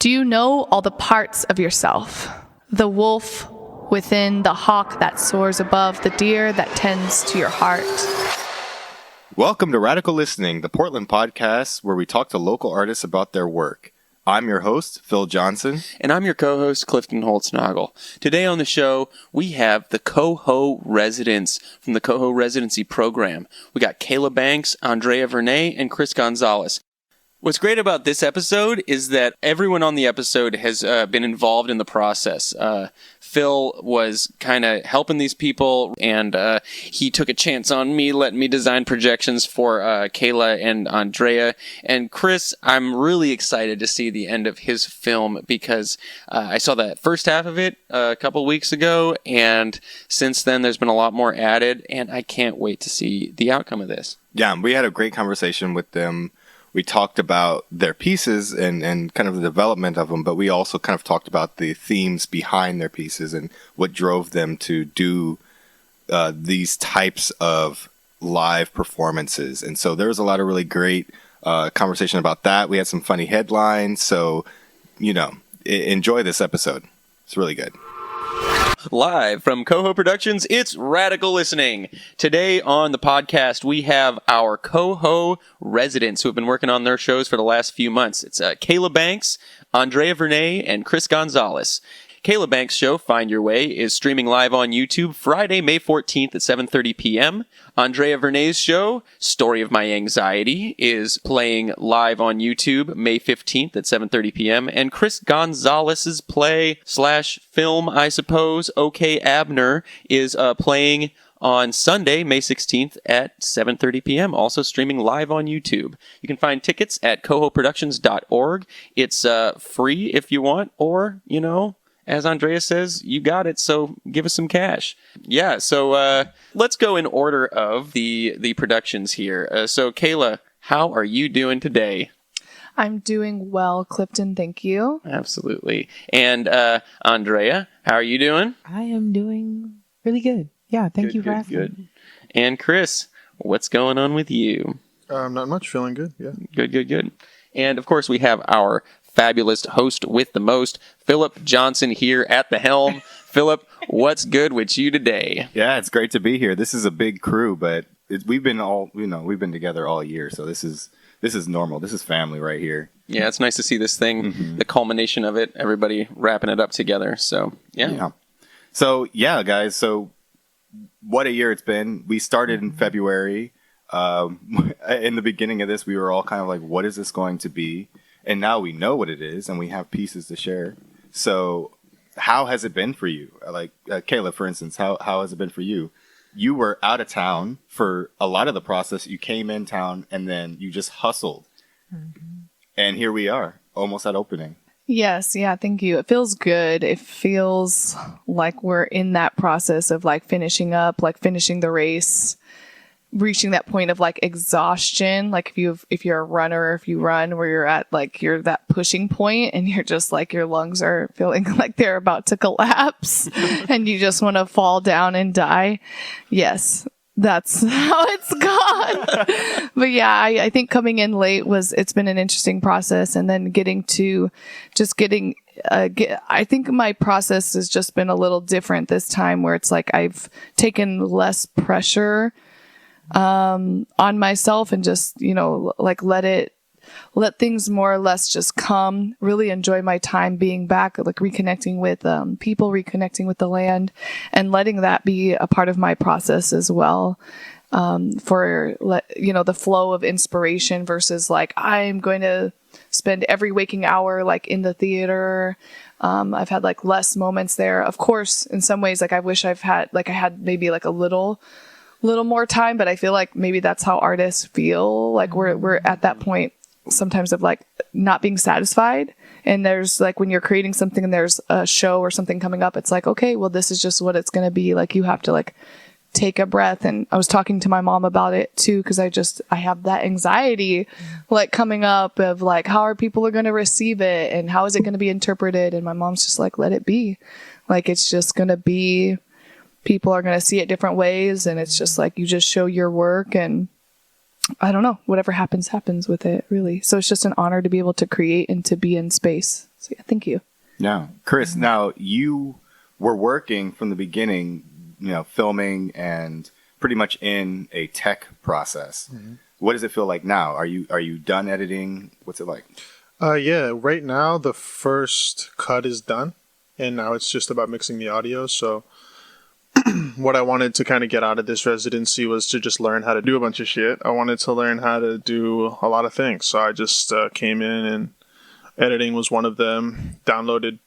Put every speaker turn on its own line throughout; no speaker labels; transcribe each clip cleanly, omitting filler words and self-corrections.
Do you know all the parts of yourself? The wolf within, the hawk that soars above, the deer that tends to your heart.
Welcome to Radical Listening, the Portland podcast where we talk to local artists about their work. I'm your host, Phil Johnson.
And I'm your co-host, Clifton Holtznagel. Today on the show, we have the CoHo Residents from the CoHo Residency program. We got Kayla Banks, Andrea Vernae, and Chris Gonzalez. What's great about this episode is that everyone on the episode has been involved in the process. Phil was kind of helping these people, and he took a chance on me, letting me design projections for Kayla and Andrea. And Chris, I'm really excited to see the end of his film because I saw the first half of it a couple weeks ago, and since then there's been a lot more added, and I can't wait to see the outcome of this.
Yeah, we had a great conversation with them. We talked about their pieces and kind of the development of them, but we also kind of talked about the themes behind their pieces and what drove them to do these types of live performances. And so there was a lot of really great conversation about that. We had some funny headlines. So, enjoy this episode. It's really good.
Live from CoHo Productions, it's Radical Listening. Today on the podcast, we have our CoHo residents who have been working on their shows for the last few months. It's Kayla Banks, Andrea Vernae, and Chris Gonzalez. Kayla Banks' show, Find Your Way, is streaming live on YouTube Friday, May 14th at 7:30 p.m. Andrea Vernae's show, Story of My Anxiety, is playing live on YouTube May 15th at 7:30 p.m. And Chris Gonzalez's play/film, I suppose, OK Abner, is playing on Sunday, May 16th at 7:30 p.m., also streaming live on YouTube. You can find tickets at cohoproductions.org. It's free if you want, or, as Andrea says, you got it, so give us some cash. Yeah, so let's go in order of the productions here. So, Kayla, how are you doing today?
I'm doing well, Clifton, thank you.
Absolutely. And Andrea, how are you doing?
I am doing really good. Yeah, thank you for asking. Good.
And Chris, what's going on with you?
Not much, feeling good, yeah.
Good. And, of course, we have our fabulous host with the most, Philip Johnson, here at the helm. Philip, what's good with you today?
Yeah, it's great to be here. This is a big crew, but we've been together all year, so this is normal. This is family right here.
Yeah, it's nice to see this thing, the culmination of it, everybody wrapping it up together. So, yeah.
So, yeah, guys, so what a year it's been. We started in February. In the beginning of this, we were all kind of like, what is this going to be? And now we know what it is, and we have pieces to share. So how has it been for you? Like, Kayla, for instance, how has it been for you? You were out of town for a lot of the process. You came in town, and then you just hustled. Mm-hmm. And here we are, almost at opening.
Yes, yeah, thank you. It feels good. It feels like we're in that process of, finishing up, finishing the race, reaching that point of exhaustion, if you're a runner, or if you run where you're at you're that pushing point and you're just your lungs are feeling like they're about to collapse and you just want to fall down and die. Yes, that's how it's gone. But yeah, I think coming in late it's been an interesting process, and then I think my process has just been a little different this time, where it's I've taken less pressure on myself and just, let things more or less just come, really enjoy my time being back, reconnecting with people, reconnecting with the land, and letting that be a part of my process as well. For the flow of inspiration versus I'm going to spend every waking hour in the theater. I've had less moments there. Of course, in some ways, I wish I had maybe a little more time, but I feel maybe that's how artists feel. We're at that point sometimes of not being satisfied. And there's when you're creating something and there's a show or something coming up, it's okay, well, this is just what it's going to be. You have to take a breath. And I was talking to my mom about it too, because I have that anxiety coming up of how are people going to receive it and how is it going to be interpreted? And my mom's just let it be. It's just going to be, people are going to see it different ways, and it's just you just show your work, and whatever happens with it, really. So it's just an honor to be able to create and to be in space. So yeah, thank you.
Yeah. Chris, now you were working from the beginning, filming and pretty much in a tech process. What does it feel like now? Are you done editing? What's it like?
Yeah, right now the first cut is done, and now it's just about mixing the audio. So what I wanted to kind of get out of this residency was to just learn how to do a bunch of shit. I wanted to learn how to do a lot of things. So I just came in, and editing was one of them. Downloaded,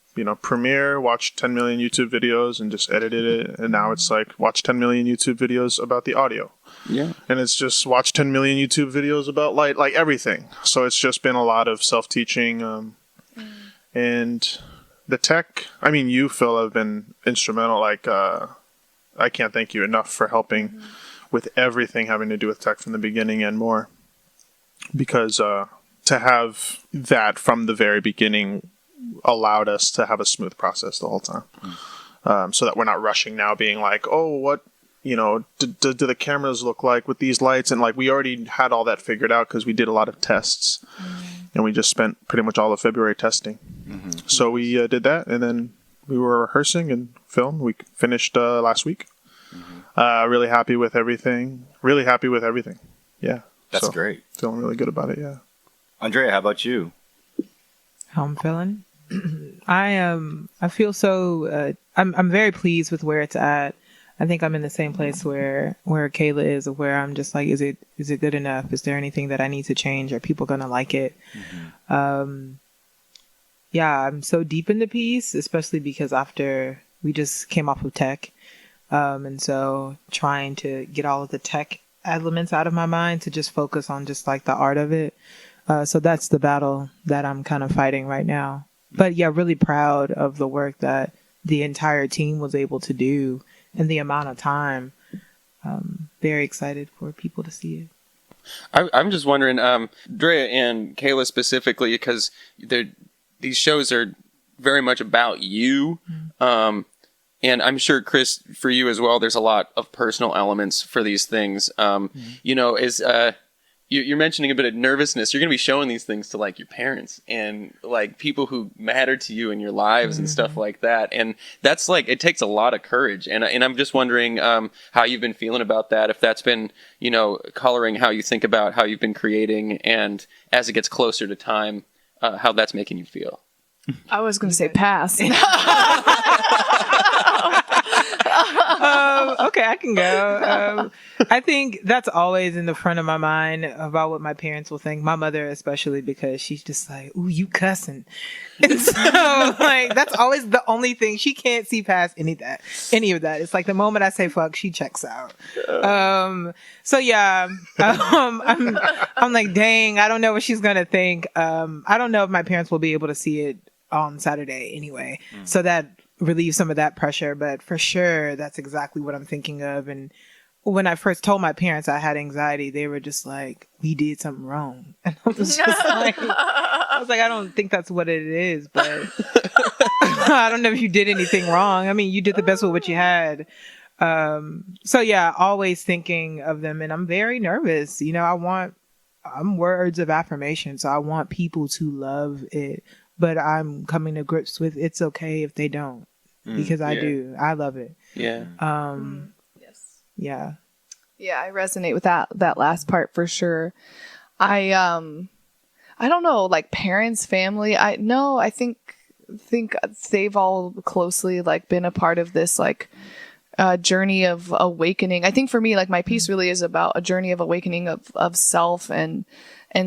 Premiere, watched 10 million YouTube videos and just edited it. And now it's like watch 10 million YouTube videos about the audio.
Yeah.
And it's just watch 10 million YouTube videos about light, like everything. So it's just been a lot of self-teaching. And the tech, you, Phil, have been instrumental. Like, I can't thank you enough for helping with everything having to do with tech from the beginning and more. Because to have that from the very beginning allowed us to have a smooth process the whole time. So that we're not rushing now being like, oh, what, do the cameras look like with these lights? And like, we already had all that figured out because we did a lot of tests and we just spent pretty much all of February testing. So we did that, and then we were rehearsing and filmed. We finished last week. Really happy with everything. Yeah.
That's great.
Feeling really good about it. Yeah.
Andrea, how about you?
How I'm feeling? I feel so. I'm very pleased with where it's at. I think I'm in the same place where Kayla is, where I'm just like, is it good enough? Is there anything that I need to change? Are people gonna like it? Yeah, I'm so deep in the piece, especially because after we just came off of tech, and so trying to get all of the tech elements out of my mind to just focus on just like the art of it. So that's the battle that I'm kind of fighting right now. But yeah, really proud of the work that the entire team was able to do in the amount of time. Very excited for people to see it.
I'm just wondering, Drea and Kayla specifically, because these shows are very much about you. And I'm sure, Chris, for you as well, there's a lot of personal elements for these things. You're mentioning a bit of nervousness. You're going to be showing these things to like your parents and like people who matter to you in your lives and stuff like that. And that's like, it takes a lot of courage. And I'm just wondering how you've been feeling about that, if that's been, coloring how you think about how you've been creating, and as it gets closer to time, how that's making you feel.
I was going to say pass.
Okay, I can go. I think that's always in the front of my mind about what my parents will think. My mother, especially, because she's just like, "Ooh, you cussing," and so like that's always the only thing. She can't see past any of that. It's like the moment I say "fuck," she checks out. So yeah, I'm like, dang, I don't know what she's gonna think. I don't know if my parents will be able to see it on Saturday anyway. So that relieve some of that pressure, but for sure that's exactly what I'm thinking of. And when I first told my parents I had anxiety, they were just like, we did something wrong. And I was just like, I don't think that's what it is, but I don't know if you did anything wrong. I mean, you did the best with what you had. So yeah, always thinking of them, and I'm very nervous. I'm words of affirmation, so I want people to love it. But I'm coming to grips with it's okay if they don't, because I do. I love it.
Yeah.
Yes.
Yeah.
Yeah, I resonate with that last part for sure. I don't know, like parents, family. I think they've all closely like been a part of this like journey of awakening. I think for me, like my piece really is about a journey of awakening of self and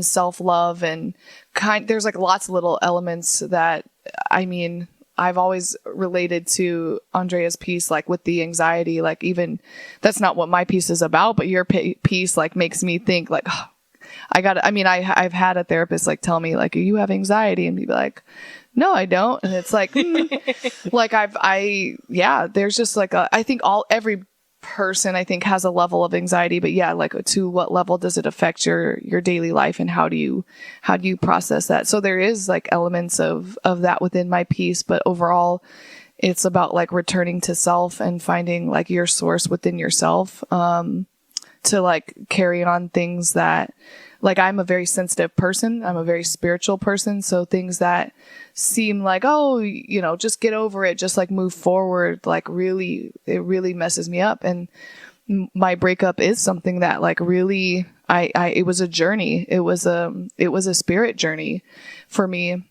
self-love, and there's like lots of little elements that, I've always related to Andrea's piece, like with the anxiety, like even that's not what my piece is about, but your piece like makes me think like, oh, I've had a therapist like tell me like, you have anxiety, and be like, no, I don't. And it's like, like there's just like I think every person I think has a level of anxiety, but yeah, like to what level does it affect your daily life, and how do you process that? So there is like elements of that within my piece, but overall it's about like returning to self and finding like your source within yourself, to like carry on things that like I'm a very sensitive person. I'm a very spiritual person. So things that seem like, oh, you know, just get over it, just like move forward, like really, it really messes me up. And my breakup is something that like really, it was a journey. It was a spirit journey for me,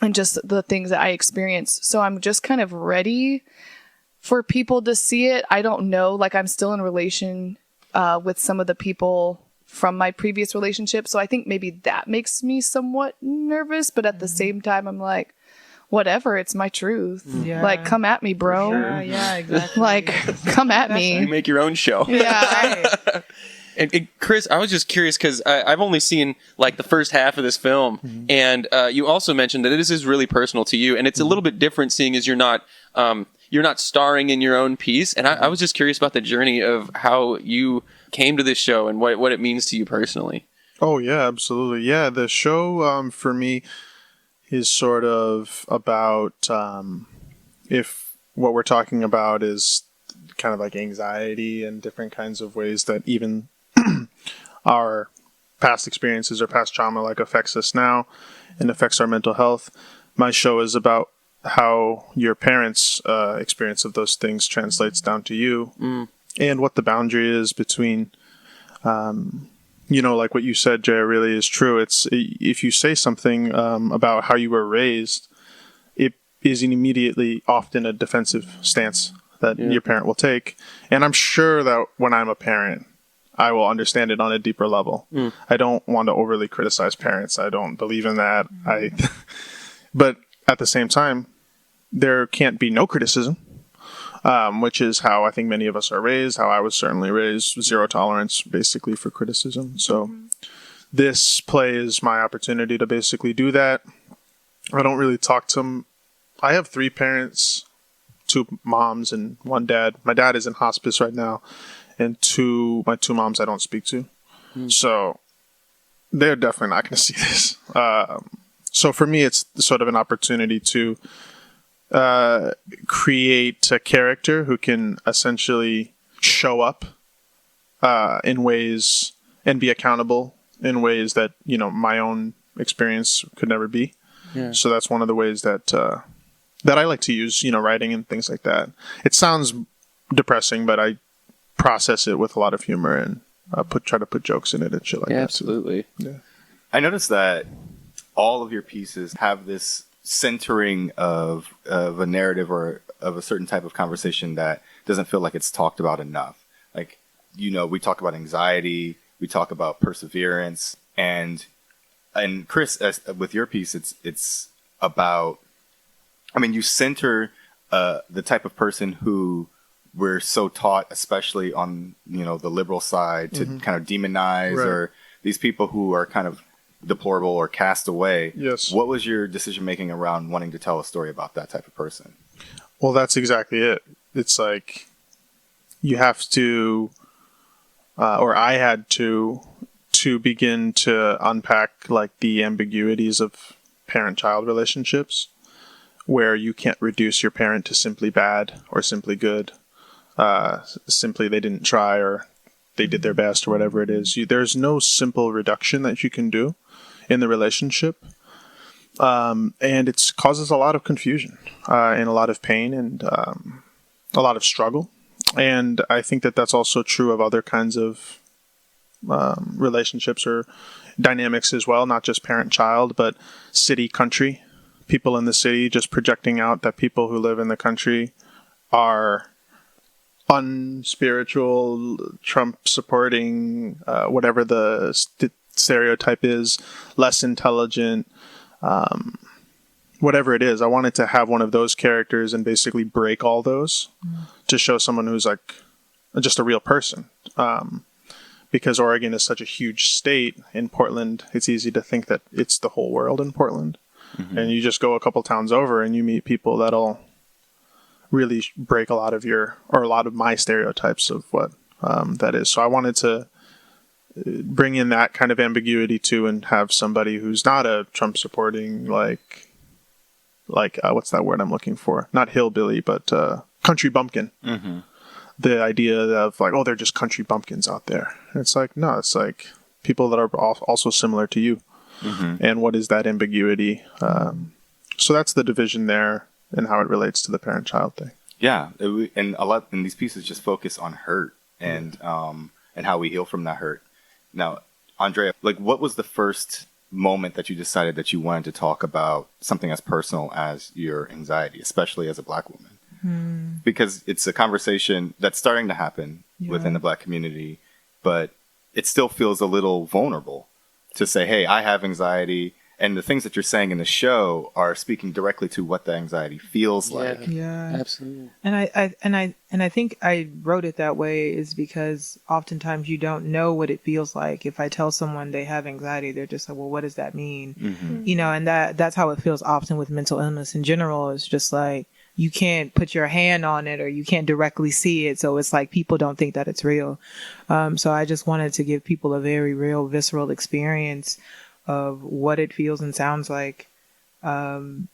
and just the things that I experienced. So I'm just kind of ready for people to see it. I don't know, like I'm still in relation with some of the people from my previous relationship. So I think maybe that makes me somewhat nervous, but at the same time, I'm like, whatever, it's my truth.
Yeah.
Like, come at me, bro.
Yeah, exactly.
Like, come at
You
me.
make your own show.
Yeah.
Right.
And Chris, I was just curious because I've only seen like the first half of this film, and you also mentioned that this is really personal to you, and it's a little bit different seeing as you're not starring in your own piece. And I was just curious about the journey of how you came to this show and what it means to you personally.
Oh yeah, absolutely. Yeah, the show for me is sort of about if what we're talking about is kind of like anxiety and different kinds of ways that even our past experiences or past trauma like affects us now and affects our mental health. My show is about how your parents' experience of those things translates down to you, and what the boundary is between, you know, like what you said, Jay, really is true. It's if you say something about how you were raised, it is immediately often a defensive stance that your parent will take. And I'm sure that when I'm a parent, I will understand it on a deeper level. I don't want to overly criticize parents. I don't believe in that. But at the same time, there can't be no criticism, which is how I think many of us are raised, how I was certainly raised, zero tolerance basically for criticism. So this play is my opportunity to basically do that. I don't really talk to them. I have 3 parents, 2 moms and 1 dad. My dad is in hospice right now, and my 2 moms I don't speak to. So they're definitely not going to see this. So for me, it's sort of an opportunity to create a character who can essentially show up in ways and be accountable in ways that, you know, my own experience could never be. Yeah. So that's one of the ways that I like to use, you know, writing and things like that. It sounds depressing, but I process it with a lot of humor and try to put jokes in it and shit like that.
Absolutely.
Yeah.
I noticed that all of your pieces have this centering of a narrative or of a certain type of conversation that doesn't feel like it's talked about enough. Like, you know, we talk about anxiety, we talk about perseverance, and Chris, with your piece, it's about, I mean, you center the type of person who we're so taught, especially on, you know, the liberal side, to kind of demonize, or these people who are kind of deplorable or cast away.
Yes.
What was your decision making around wanting to tell a story about that type of person?
Well, that's exactly it. It's like you have to, or I had to begin to unpack like the ambiguities of parent-child relationships, where you can't reduce your parent to simply bad or simply good. Simply they didn't try or they did their best or whatever it is. There's no simple reduction that you can do in the relationship. And it causes a lot of confusion and a lot of pain and a lot of struggle. And I think that that's also true of other kinds of relationships or dynamics as well, not just parent-child, but city-country. People in the city just projecting out that people who live in the country are unspiritual, Trump-supporting, whatever the stereotype is, less intelligent, whatever it is. I wanted to have one of those characters and basically break all those to show someone who's like just a real person. Because Oregon is such a huge state, in Portland, it's easy to think that it's the whole world in Portland. Mm-hmm. And you just go a couple towns over and you meet people that'll really break a lot of my stereotypes of what that is. So I wanted to bring in that kind of ambiguity too, and have somebody who's not a Trump supporting, like what's that word I'm looking for? Not hillbilly, but country bumpkin. Mm-hmm. The idea of like, oh, they're just country bumpkins out there. And it's like, no, it's like people that are also similar to you. And what is that ambiguity? So that's the division there and how it relates to the parent-child thing.
Yeah, and these pieces just focus on hurt and how we heal from that hurt. Now, Andrea, like, what was the first moment that you decided that you wanted to talk about something as personal as your anxiety, especially as a Black woman? Because it's a conversation that's starting to happen within the Black community, but it still feels a little vulnerable to say, hey, I have anxiety. And the things that you're saying in the show are speaking directly to what the anxiety feels like.
Yeah,
absolutely.
And I think I wrote it that way is because oftentimes you don't know what it feels like. If I tell someone they have anxiety, they're just like, well, what does that mean? You know, and that's how it feels often with mental illness in general. It's just like you can't put your hand on it or you can't directly see it. So it's like people don't think that it's real. So I just wanted to give people a very real, visceral experience of what it feels and sounds like, and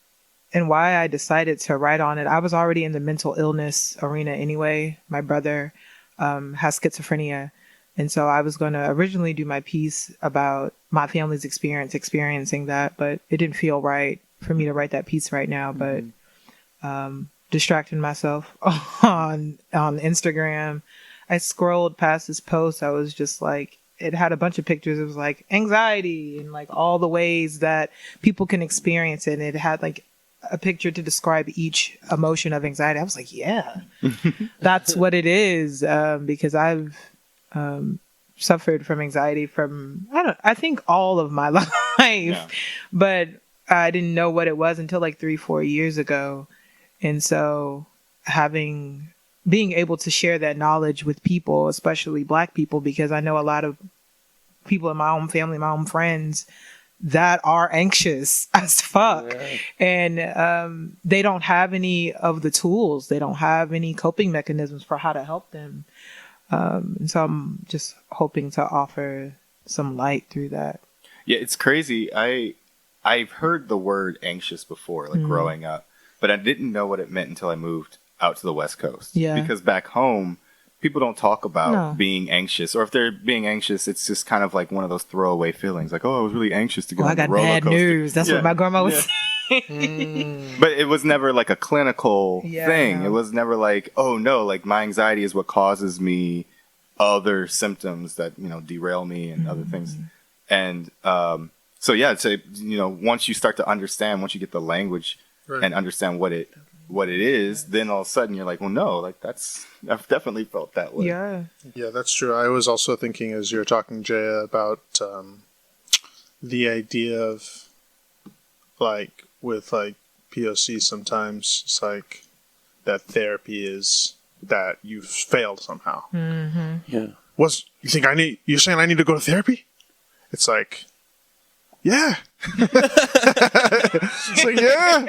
why I decided to write on it. I was already in the mental illness arena anyway. My brother has schizophrenia, and so I was going to originally do my piece about my family's experiencing that, but it didn't feel right for me to write that piece right now. But distracting myself on Instagram, I scrolled past this post. I was just like, it had a bunch of pictures. It was like anxiety and like all the ways that people can experience it. And it had like a picture to describe each emotion of anxiety. I was like, yeah, that's what it is. Because I've suffered from anxiety I think all of my life, but I didn't know what it was until like 3-4 years ago. And so being able to share that knowledge with people, especially Black people, because I know a lot of people in my own family, my own friends that are anxious as fuck. Yeah. And they don't have any of the tools. They don't have any coping mechanisms for how to help them. And so I'm just hoping to offer some light through that.
Yeah, it's crazy. I've heard the word anxious before, like growing up, but I didn't know what it meant until I moved out to the West Coast.
Yeah.
Because back home, people don't talk about being anxious, or if they're being anxious, it's just kind of like one of those throwaway feelings, like, oh, I was really anxious to go on the roller coaster. I got bad news.
That's what my grandma was saying.
But it was never like a clinical thing. It was never like, oh no, like my anxiety is what causes me other symptoms that, you know, derail me and other things. And so yeah, so, you know, once you start to understand, once you get the language and understand what it is, then all of a sudden you're like, well, no, like I've definitely felt that way.
Yeah,
that's true. I was also thinking as you were talking, Jaya, about the idea of like with like POC, sometimes it's like that therapy is that you've failed somehow.
Yeah.
You're saying I need to go to therapy? It's like, yeah. It's like, yeah.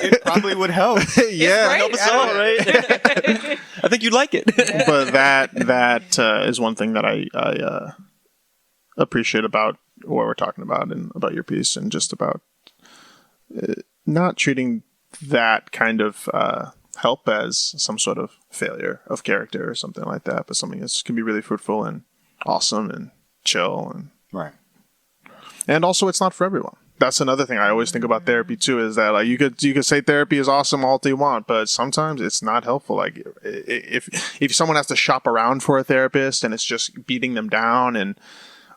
It probably would help.
Yeah.
Help us all, right? I think you'd like it.
But that is one thing that I appreciate about what we're talking about and about your piece, and just about not treating that kind of help as some sort of failure of character or something like that, but something that can be really fruitful and awesome and chill. And
right.
And also, it's not for everyone. That's another thing I always think about therapy too, is that like you could say therapy is awesome all you want, but sometimes it's not helpful. Like if someone has to shop around for a therapist and it's just beating them down,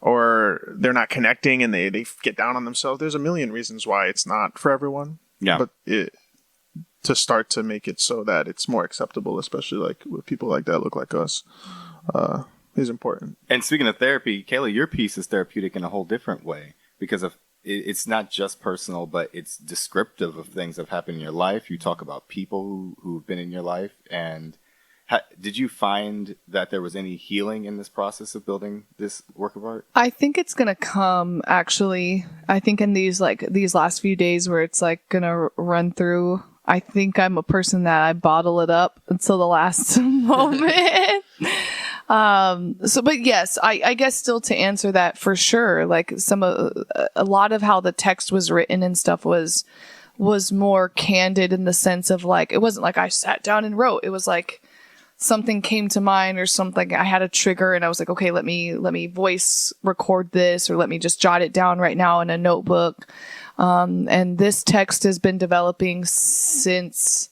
or they're not connecting and they get down on themselves, there's a million reasons why it's not for everyone.
Yeah.
But to start to make it so that it's more acceptable, especially like with people like that look like us, is important.
And speaking of therapy, Kayla, your piece is therapeutic in a whole different way, because it's not just personal, but it's descriptive of things that have happened in your life. You talk about people who've been in your life. And did you find that there was any healing in this process of building this work of art?
I think it's going to come, actually. I think in these last few days where it's like going to run through, I think I'm a person that I bottle it up until the last moment. But yes, I guess still to answer that for sure, like a lot of how the text was written and stuff was more candid in the sense of like, it wasn't like I sat down and wrote. It was like something came to mind or something, I had a trigger and I was like, okay, let me voice record this, or let me just jot it down right now in a notebook. And this text has been developing since,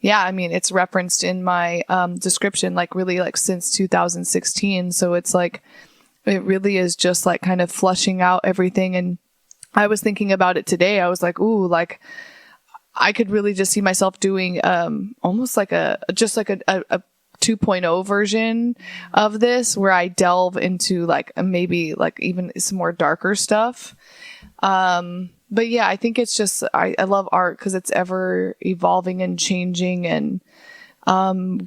it's referenced in my description, like really like since 2016. So it's like, it really is just like kind of flushing out everything. And I was thinking about it today. I was like, ooh, like I could really just see myself doing almost like a 2.0 version of this, where I delve into like maybe like even some more darker stuff. But yeah, I think it's just, I love art because it's ever evolving and changing and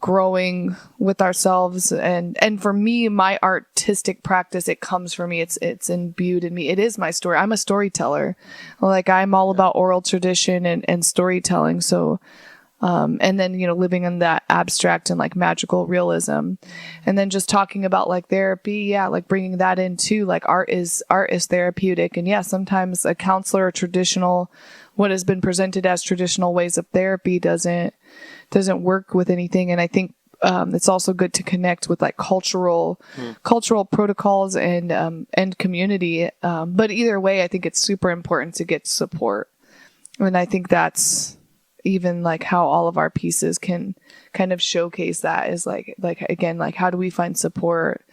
growing with ourselves. And for me, my artistic practice, it comes from me. It's imbued in me. It is my story. I'm a storyteller. Like I'm all about oral tradition and storytelling. So, and then, living in that abstract and like magical realism, and then just talking about like therapy. Yeah. Like bringing that in too, like art is therapeutic. And yeah, sometimes a counselor or what has been presented as traditional ways of therapy doesn't work with anything. And I think, it's also good to connect with like cultural protocols and community. But either way, I think it's super important to get support. And I think that's even like how all of our pieces can kind of showcase that, is like again, like how do we find support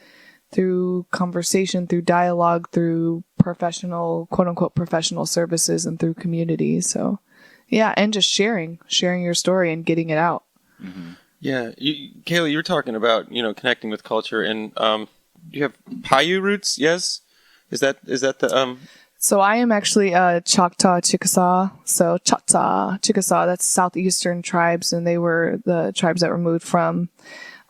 through conversation, through dialogue, through professional, quote unquote, professional services, and through community. So yeah. And just sharing your story and getting it out.
Mm-hmm. Yeah. Kayla, you were talking about, connecting with culture, and you have Paiute roots. Yes. Is that the,
So I am actually Choctaw Chickasaw. So Choctaw Chickasaw, that's southeastern tribes, and they were the tribes that were moved from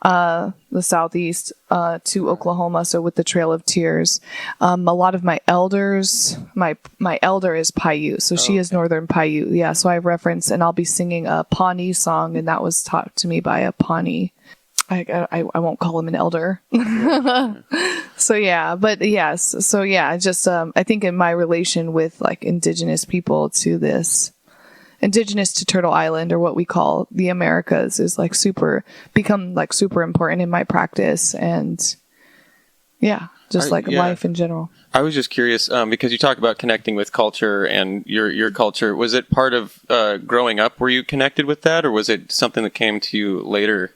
the southeast to Oklahoma. So with the Trail of Tears, a lot of my elders, my elder is Paiute, so she is Northern Paiute. Yeah. So I reference, and I'll be singing a Pawnee song, and that was taught to me by a Pawnee. I won't call him an elder. So yeah, but yes. So yeah, just, I think in my relation with like indigenous people to this, indigenous to Turtle Island, or what we call the Americas, is like become super important in my practice. And yeah, just life in general.
I was just curious, because you talk about connecting with culture and your culture. Was it part of growing up? Were you connected with that, or was it something that came to you later?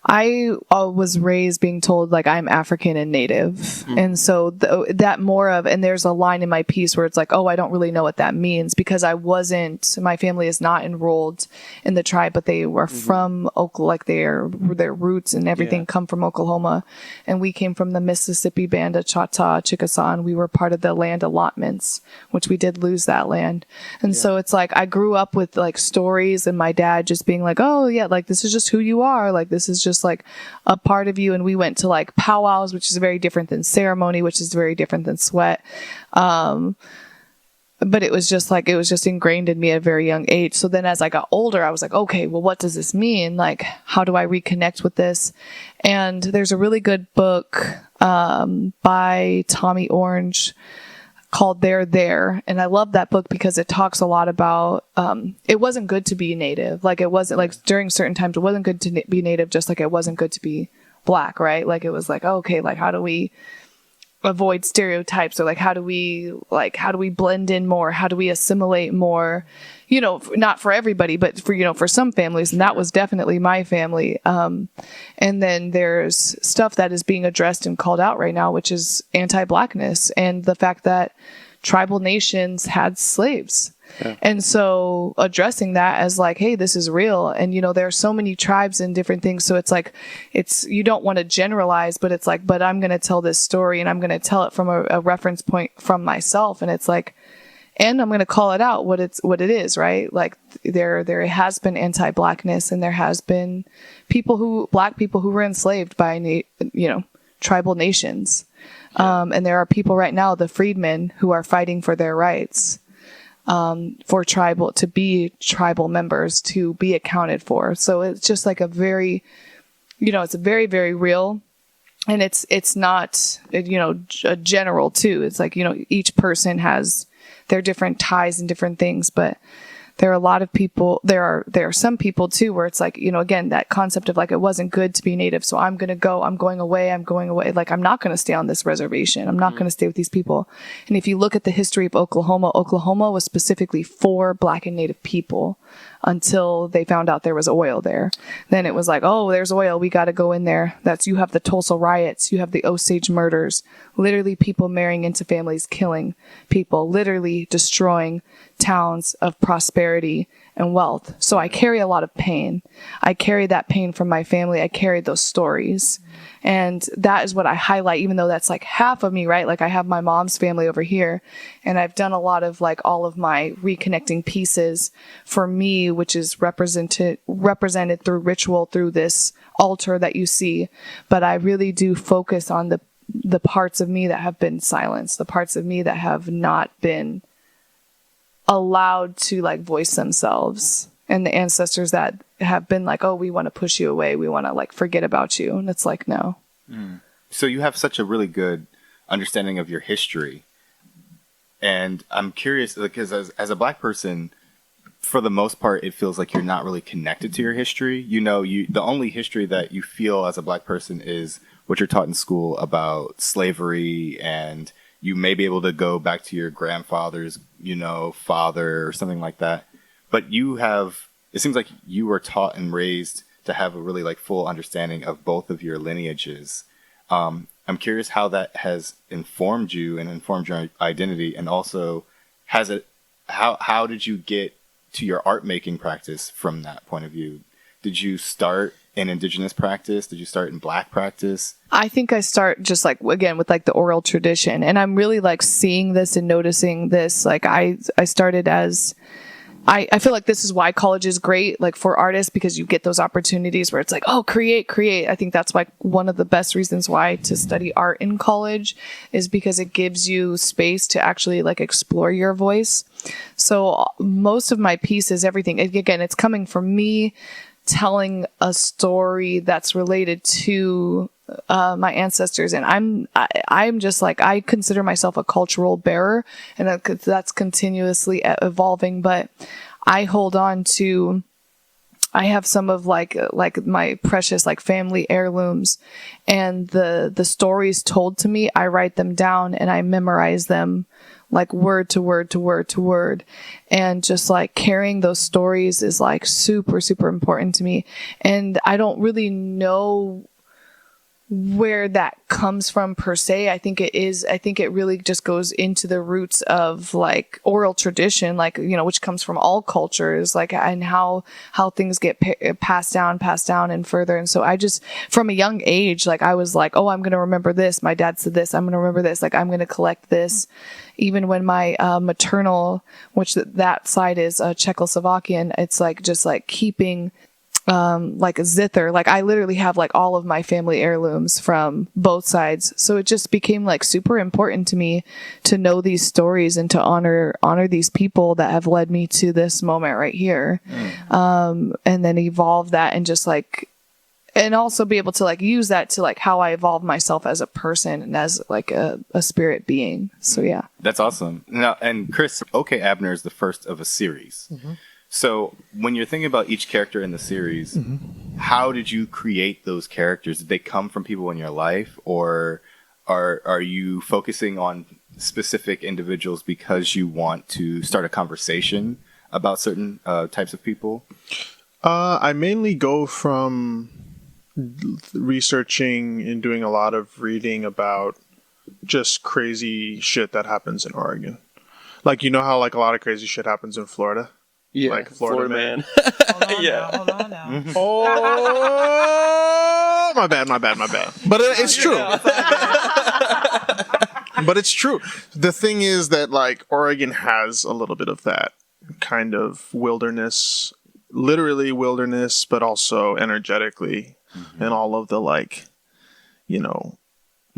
I was raised being told like I'm African and Native. Mm-hmm. And so that more of, and there's a line in my piece where it's like, oh, I don't really know what that means, because my family is not enrolled in the tribe, but they were from Oklahoma, like their roots and everything come from Oklahoma. And we came from the Mississippi Band of Choctaw Chickasaw, and we were part of the land allotments, which we did lose that land. And so it's like, I grew up with like stories, and my dad just being like, oh yeah, like this is just who you are. Like this is just like a part of you. And we went to like powwows, which is very different than ceremony, which is very different than sweat. But it was just ingrained in me at a very young age. So then as I got older, I was like, okay, well, what does this mean? Like, how do I reconnect with this? And there's a really good book by Tommy Orange called There. And I love that book because it talks a lot about, it wasn't good to be Native. Like it wasn't like during certain times, it wasn't good to be Native, just like it wasn't good to be Black, right? Like it was like, okay, like how do we avoid stereotypes, or like how do we blend in more? How do we assimilate more? Not for everybody, but for some families, and that was definitely my family. And then there's stuff that is being addressed and called out right now, which is anti-Blackness and the fact that tribal nations had slaves. Yeah. And so addressing that as like, hey, this is real. And, there are so many tribes and different things. So it's like, you don't want to generalize, but it's like, but I'm going to tell this story, and I'm going to tell it from a reference point from myself. And it's like, and I'm going to call it out what it is, right? Like there has been anti-Blackness, and there has been Black people who were enslaved by, tribal nations. Yeah. And there are people right now, the freedmen, who are fighting for their rights. To be tribal members, to be accounted for. So it's just like a very, it's a very, very real, and it's not, a general too. It's like, each person has their different ties and different things, but there are a lot of people, there are some people too, where it's like, again, that concept of like, it wasn't good to be Native. So I'm going away. Like, I'm not going to stay on this reservation. I'm not going to stay with these people. And if you look at the history of Oklahoma was specifically for Black and Native people until they found out there was oil there. Then it was like, oh, there's oil. We got to go in there. You have the Tulsa riots. You have the Osage murders, literally people marrying into families, killing people, literally destroying towns of prosperity and wealth. So I carry a lot of pain. I carry that pain from my family. I carry those stories. And that is what I highlight, even though that's like half of me, right? Like I have my mom's family over here, and I've done a lot of like all of my reconnecting pieces for me, which is represented through ritual, through this altar that you see. But I really do focus on the parts of me that have been silenced, the parts of me that have not been allowed to like voice themselves, and the ancestors that have been like, oh, we want to push you away, we want to like forget about you. And it's like, no.
So you have such a really good understanding of your history, and I'm curious because as a Black person, for the most part, it feels like you're not really connected to your history. The only history that you feel as a Black person is what you're taught in school about slavery, and you may be able to go back to your grandfather's, father or something like that. But it seems like you were taught and raised to have a really like full understanding of both of your lineages. I'm curious how that has informed you and informed your identity, and also how did you get to your art making practice from that point of view? Did you start in Indigenous practice? Did you start in Black practice?
I think I start just like, again, with like the oral tradition, and I'm really like seeing this and noticing this. Like I started as, I feel like this is why college is great, like for artists, because you get those opportunities where it's like, oh, create. I think that's like one of the best reasons why to study art in college, is because it gives you space to actually like explore your voice. So most of my pieces, everything, again, it's coming from me telling a story that's related to my ancestors. And I'm just like, I consider myself a cultural bearer, and that's continuously evolving. But I hold on to, I have some of like my precious like family heirlooms, and the stories told to me, I write them down and I memorize them like word to word to word to word. And just like carrying those stories is like super, super important to me. And I don't really know where that comes from per se. I think it really just goes into the roots of like oral tradition, like, which comes from all cultures, like, and how things get passed down and further. And so I just, from a young age, like I was like, oh, I'm going to remember this. My dad said this. I'm going to remember this. Like, I'm going to collect this. Even when my maternal, which that side is Czechoslovakian, it's like just like keeping like a zither. Like I literally have like all of my family heirlooms from both sides. So it just became like super important to me to know these stories and to honor these people that have led me to this moment right here. And then evolve that, and just like, and also be able to like use that to like how I evolve myself as a person and as like a spirit being. So yeah.
That's awesome. Now, and Chris, OK Abner is the first of a series. Mm-hmm. So when you're thinking about each character in the series, how did you create those characters? Did they come from people in your life, or are you focusing on specific individuals because you want to start a conversation about certain types of people?
I mainly go from researching and doing a lot of reading about just crazy shit that happens in Oregon. Like, how like a lot of crazy shit happens in Florida?
Yeah,
like Florida man.
Hold on now.
Oh, my bad. But it's true. But it's true. The thing is that like Oregon has a little bit of that kind of wilderness, literally wilderness, but also energetically, and all of the like,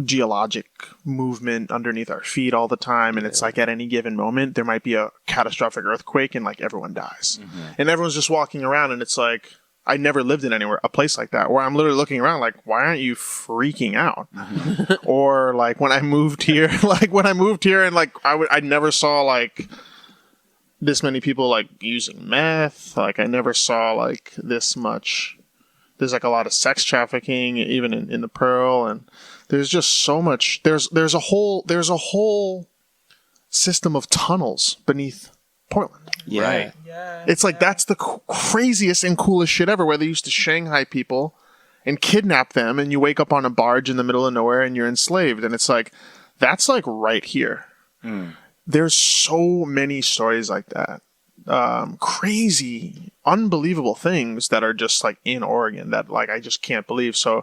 geologic movement underneath our feet all the time. And it's like at any given moment, there might be a catastrophic earthquake and like everyone dies. And everyone's just walking around, and it's like, I never lived in a place like that, where I'm literally looking around like, why aren't you freaking out? Or like when I moved here, and like I never saw like this many people like using meth. Like I never saw like this much. There's like a lot of sex trafficking, even in the Pearl, and there's just so much. There's a whole system of tunnels beneath Portland.
Yeah.
Right.
Yeah.
It's like that's the craziest and coolest shit ever. Where they used to Shanghai people and kidnap them, and you wake up on a barge in the middle of nowhere and you're enslaved, and it's like that's like right here. There's so many stories like that. Crazy, unbelievable things that are just like in Oregon that like I just can't believe. So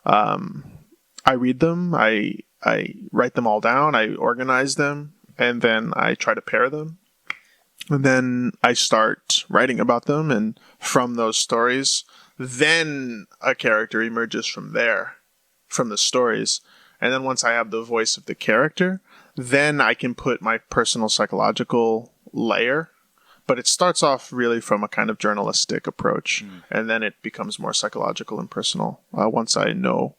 I read them, I write them all down, I organize them, and then I try to pair them. And then I start writing about them, and from those stories, then a character emerges from there, from the stories. And then once I have the voice of the character, then I can put my personal psychological layer. But it starts off really from a kind of journalistic approach, and then it becomes more psychological and personal once I know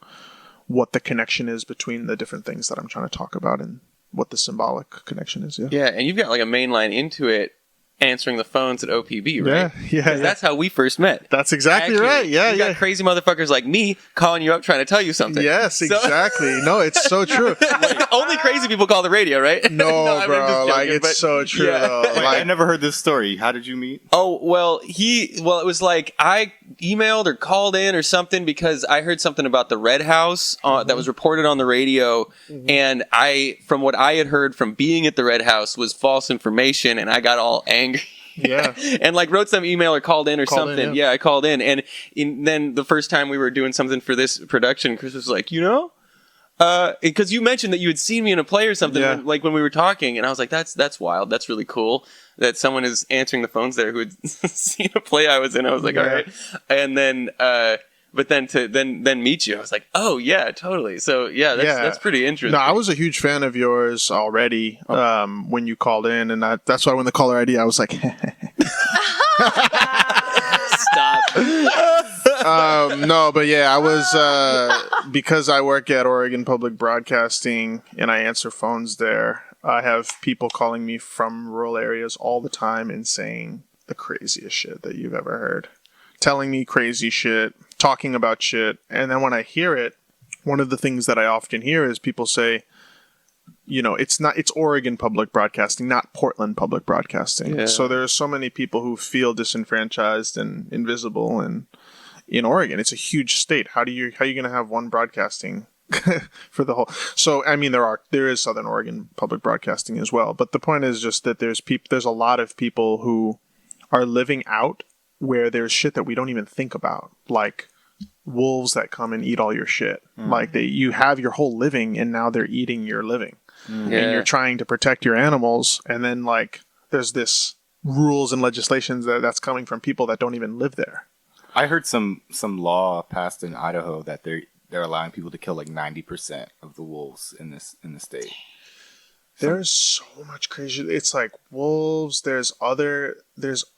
what the connection is between the different things that I'm trying to talk about and what the symbolic connection is. Yeah.
Yeah, and you've got like a main line into it, answering the phones at OPB, right?
Yeah.
'Cause that's how we first met.
That's exactly
Actually,
right. Yeah,
you got crazy motherfuckers like me calling you up trying to tell you something.
Yes,
So-
exactly. No, it's so true.
Only crazy people call the radio, right?
No,
I'm
bro.
just
Like,
joking,
it's
but-
so true,
yeah.
though.
Wait, I
Like,
never heard this story. How did you meet?
Oh, well, it was like I emailed or called in or something because I heard something about the Red House that was reported on the radio. And from what I had heard from being at the Red House was false information, and I got all angry.
yeah.
And like wrote some email or called in or
Called in,
something.
yeah.
Yeah, I called in. And then the first time we were doing something for this production, Chris was like, because you mentioned that you had seen me in a play or something,
Yeah.
when we were talking, and I was like, "That's wild. That's really cool that someone is answering the phones there who had seen a play I was in." I was like,
Yeah.
"All right," and then, but then to then meet you, I was like, "Oh yeah, totally." So yeah, that's pretty interesting.
No, I was a huge fan of yours already when you called in, and that's why when the caller ID, I was like,
Stop.
no, but yeah, I was because I work at Oregon Public Broadcasting and I answer phones there. I have people calling me from rural areas all the time and saying the craziest shit that you've ever heard, telling me crazy shit, talking about shit, and then when I hear it, one of the things that I often hear is people say, it's Oregon Public Broadcasting, not Portland Public Broadcasting.
Yeah.
So there are so many people who feel disenfranchised and invisible, and in Oregon, it's a huge state. How are you going to have one broadcasting for the whole? So I mean, there is Southern Oregon Public Broadcasting as well, but the point is just that there's a lot of people who are living out where there's shit that we don't even think about, like wolves that come and eat all your shit. Like you have your whole living, and now they're eating your living. And you're trying to protect your animals, and then like there's this rules and legislations that's coming from people that don't even live there.
I heard some law passed in Idaho that they're allowing people to kill like 90% of the wolves in the state.
There's so much crazy. It's like wolves. There's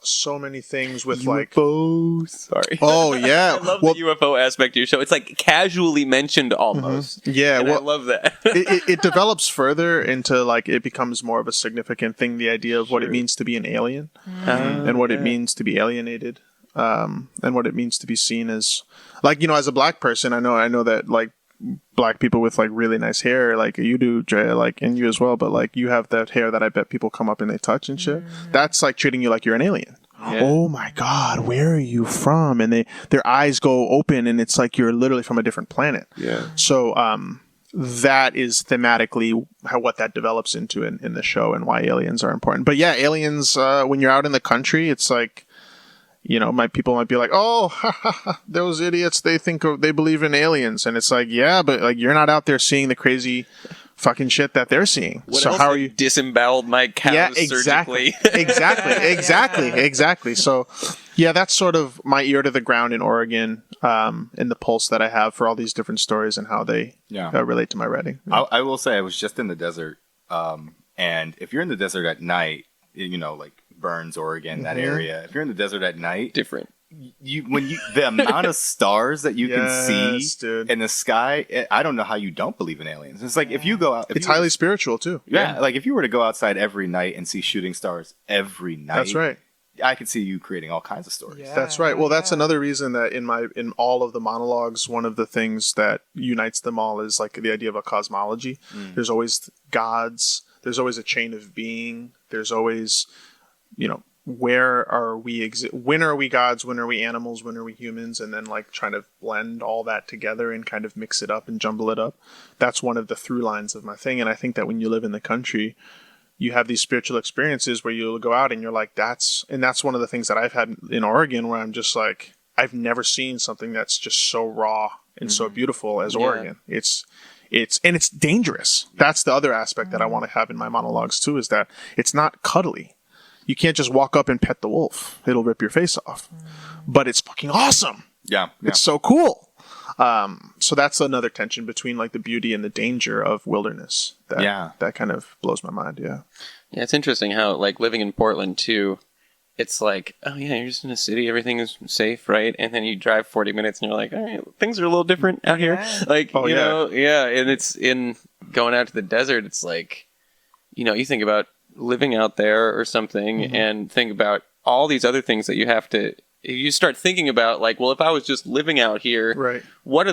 so many things with like.
UFOs. Sorry.
Oh yeah.
I love the UFO aspect of your show. It's like casually mentioned almost.
Yeah.
And I love that.
it develops further into like it becomes more of a significant thing. The idea of what it means to be an alien, and what it means to be alienated, and what it means to be seen as, like, as a black person. I know that like black people with like really nice hair, like you do, Drea, like, and you as well, but like you have that hair that I bet people come up and they touch and shit. That's like treating you like you're an alien. Yeah. Oh my God, where are you from? And their eyes go open, and it's like you're literally from a different planet. Yeah. So that is thematically what that develops into in the show, and why aliens are important. But yeah, aliens, when you're out in the country, it's like, people might be like, oh, those idiots, they believe in aliens. And it's like, yeah, but like you're not out there seeing the crazy fucking shit that they're seeing. So how are you
disemboweled my cows surgically?
Exactly. So yeah, that's sort of my ear to the ground in Oregon, and the pulse that I have for all these different stories and how they relate to my writing.
I will say I was just in the desert, and if you're in the desert at night, like Burns, Oregon, that area. If you're in the desert at night,
different.
the amount of stars that you can
Yes,
see
dude.
in the sky, I don't know how you don't believe in aliens. It's like if you go out,
It's highly spiritual too.
yeah, like if you were to go outside every night and see shooting stars every night,
That's right.
I could see you creating all kinds of stories.
Yeah.
That's right. Well, that's
Yeah.
another reason that in all of the monologues, one of the things that unites them all is like the idea of a cosmology. There's always gods. There's always a chain of being. There's always, where are we? When are we gods? When are we animals? When are we humans? And then like trying to blend all that together and kind of mix it up and jumble it up. That's one of the through lines of my thing. And I think that when you live in the country, you have these spiritual experiences where you'll go out and you're like, that's one of the things that I've had in Oregon where I'm just like, I've never seen something that's just so raw and so beautiful as Oregon. It's dangerous. That's the other aspect that I want to have in my monologues too, is that it's not cuddly. You can't just walk up and pet the wolf. It'll rip your face off. But it's fucking awesome.
Yeah.
It's so cool. So that's another tension between like the beauty and the danger of wilderness. That kind of blows my mind. Yeah.
Yeah, it's interesting how, like, living in Portland, too, it's like, oh, yeah, you're just in a city, everything is safe, right? And then you drive 40 minutes and you're like, all right, things are a little different out here. Like, you know, and it's in going out to the desert, it's like, you think about living out there or something and think about all these other things that you start thinking about, like, well, if I was just living out here,
Right.
what are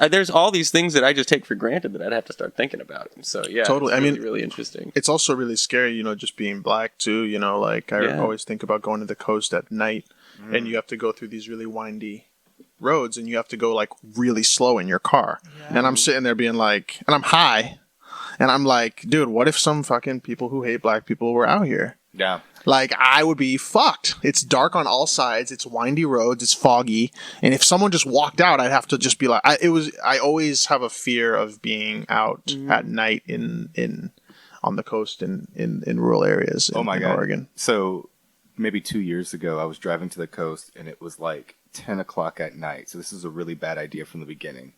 there's all these things that I just take for granted that I'd have to start thinking about. And so, yeah,
Totally.
it's
I
really,
mean,
really interesting.
It's also really scary, just being black too, like I always think about going to the coast at night and you have to go through these really windy roads and you have to go like really slow in your car. Yeah. And I'm sitting there being like, and I'm high and I'm like, dude, what if some fucking people who hate black people were out here?
Yeah.
Like, I would be fucked. It's dark on all sides. It's windy roads. It's foggy. And if someone just walked out, I'd have to just be like, I always have a fear of being out at night on the coast in rural areas in Oregon.
So maybe 2 years ago, I was driving to the coast and it was like 10 o'clock at night. So this is a really bad idea from the beginning.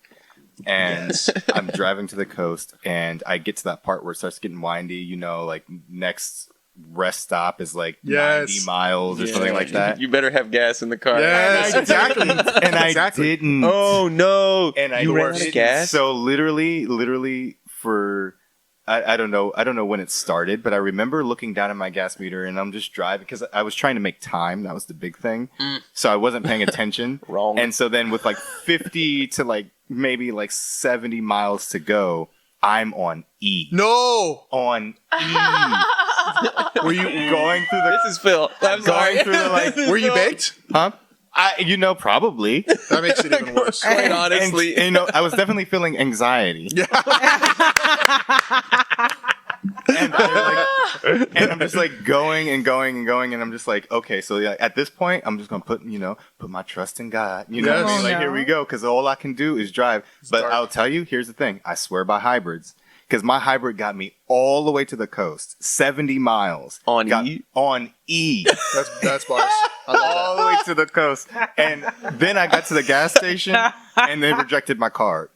And I'm driving to the coast and I get to that part where it starts getting windy, like next rest stop is like 90 miles or something like that.
You better have gas in the car.
Yes, exactly.
And I didn't.
Oh no!
And
you ran out of gas.
So literally for I don't know when it started, but I remember looking down at my gas meter and I'm just driving because I was trying to make time. That was the big thing. So I wasn't paying attention.
Wrong.
And so then with like 50 to like maybe like 70 miles to go, I'm on E.
No!
On E. Were you going through the...
This is Phil. I'm sorry.
Going through the like...
Were you baked?
Huh? Probably.
That makes it even worse.
Quite honestly.
And, I was definitely feeling anxiety.
Yeah.
And I'm just like going and going and going, and I'm just like, okay, so yeah, at this point, I'm just gonna put my trust in God. You know what I mean? Like, here we go, because all I can do is drive. But I'll tell you, here's the thing: I swear by hybrids, because my hybrid got me all the way to the coast, 70 miles
on E.
On E.
That's bars. I love
all the way to the coast, and then I got to the gas station, and they rejected my card.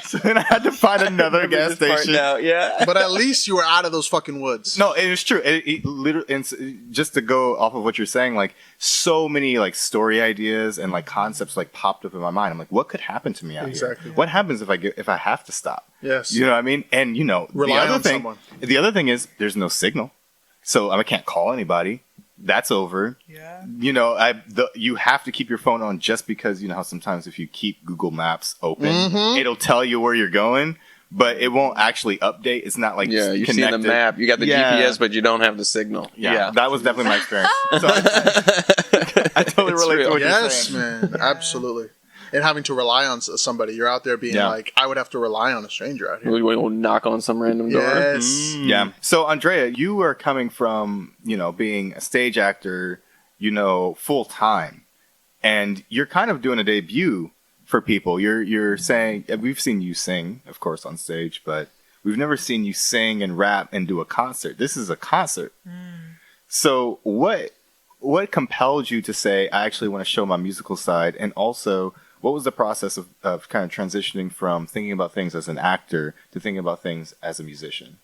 So then I had to find another gas station.
Now, yeah.
But at least you were out of those fucking woods.
No, it is true. It literally, and just to go off of what you're saying, like so many like story ideas and like concepts like popped up in my mind. I'm like, what could happen to me out here? What happens if I have to stop?
Yes.
You know what I mean? And
rely on someone.
The other thing is there's no signal, so I can't call anybody. That's over.
Yeah.
You have to keep your phone on just because how sometimes if you keep Google Maps open, it'll tell you where you're going, but it won't actually update. It's not like
you see the map, you got the GPS, but you don't have the signal.
Yeah. That was definitely my experience. So I totally relate to what you're saying.
Yes, man, absolutely. And having to rely on somebody, you're out there being like, I would have to rely on a stranger out here.
We will knock on some random door.
Yes.
Yeah. So Andrea, you are coming from, being a stage actor, full time, and you're kind of doing a debut for people. You're saying, we've seen you sing, of course, on stage, but we've never seen you sing and rap and do a concert. This is a concert. So what compelled you to say, I actually want to show my musical side, and also, what was the process of kind of transitioning from thinking about things as an actor to thinking about things as a musician?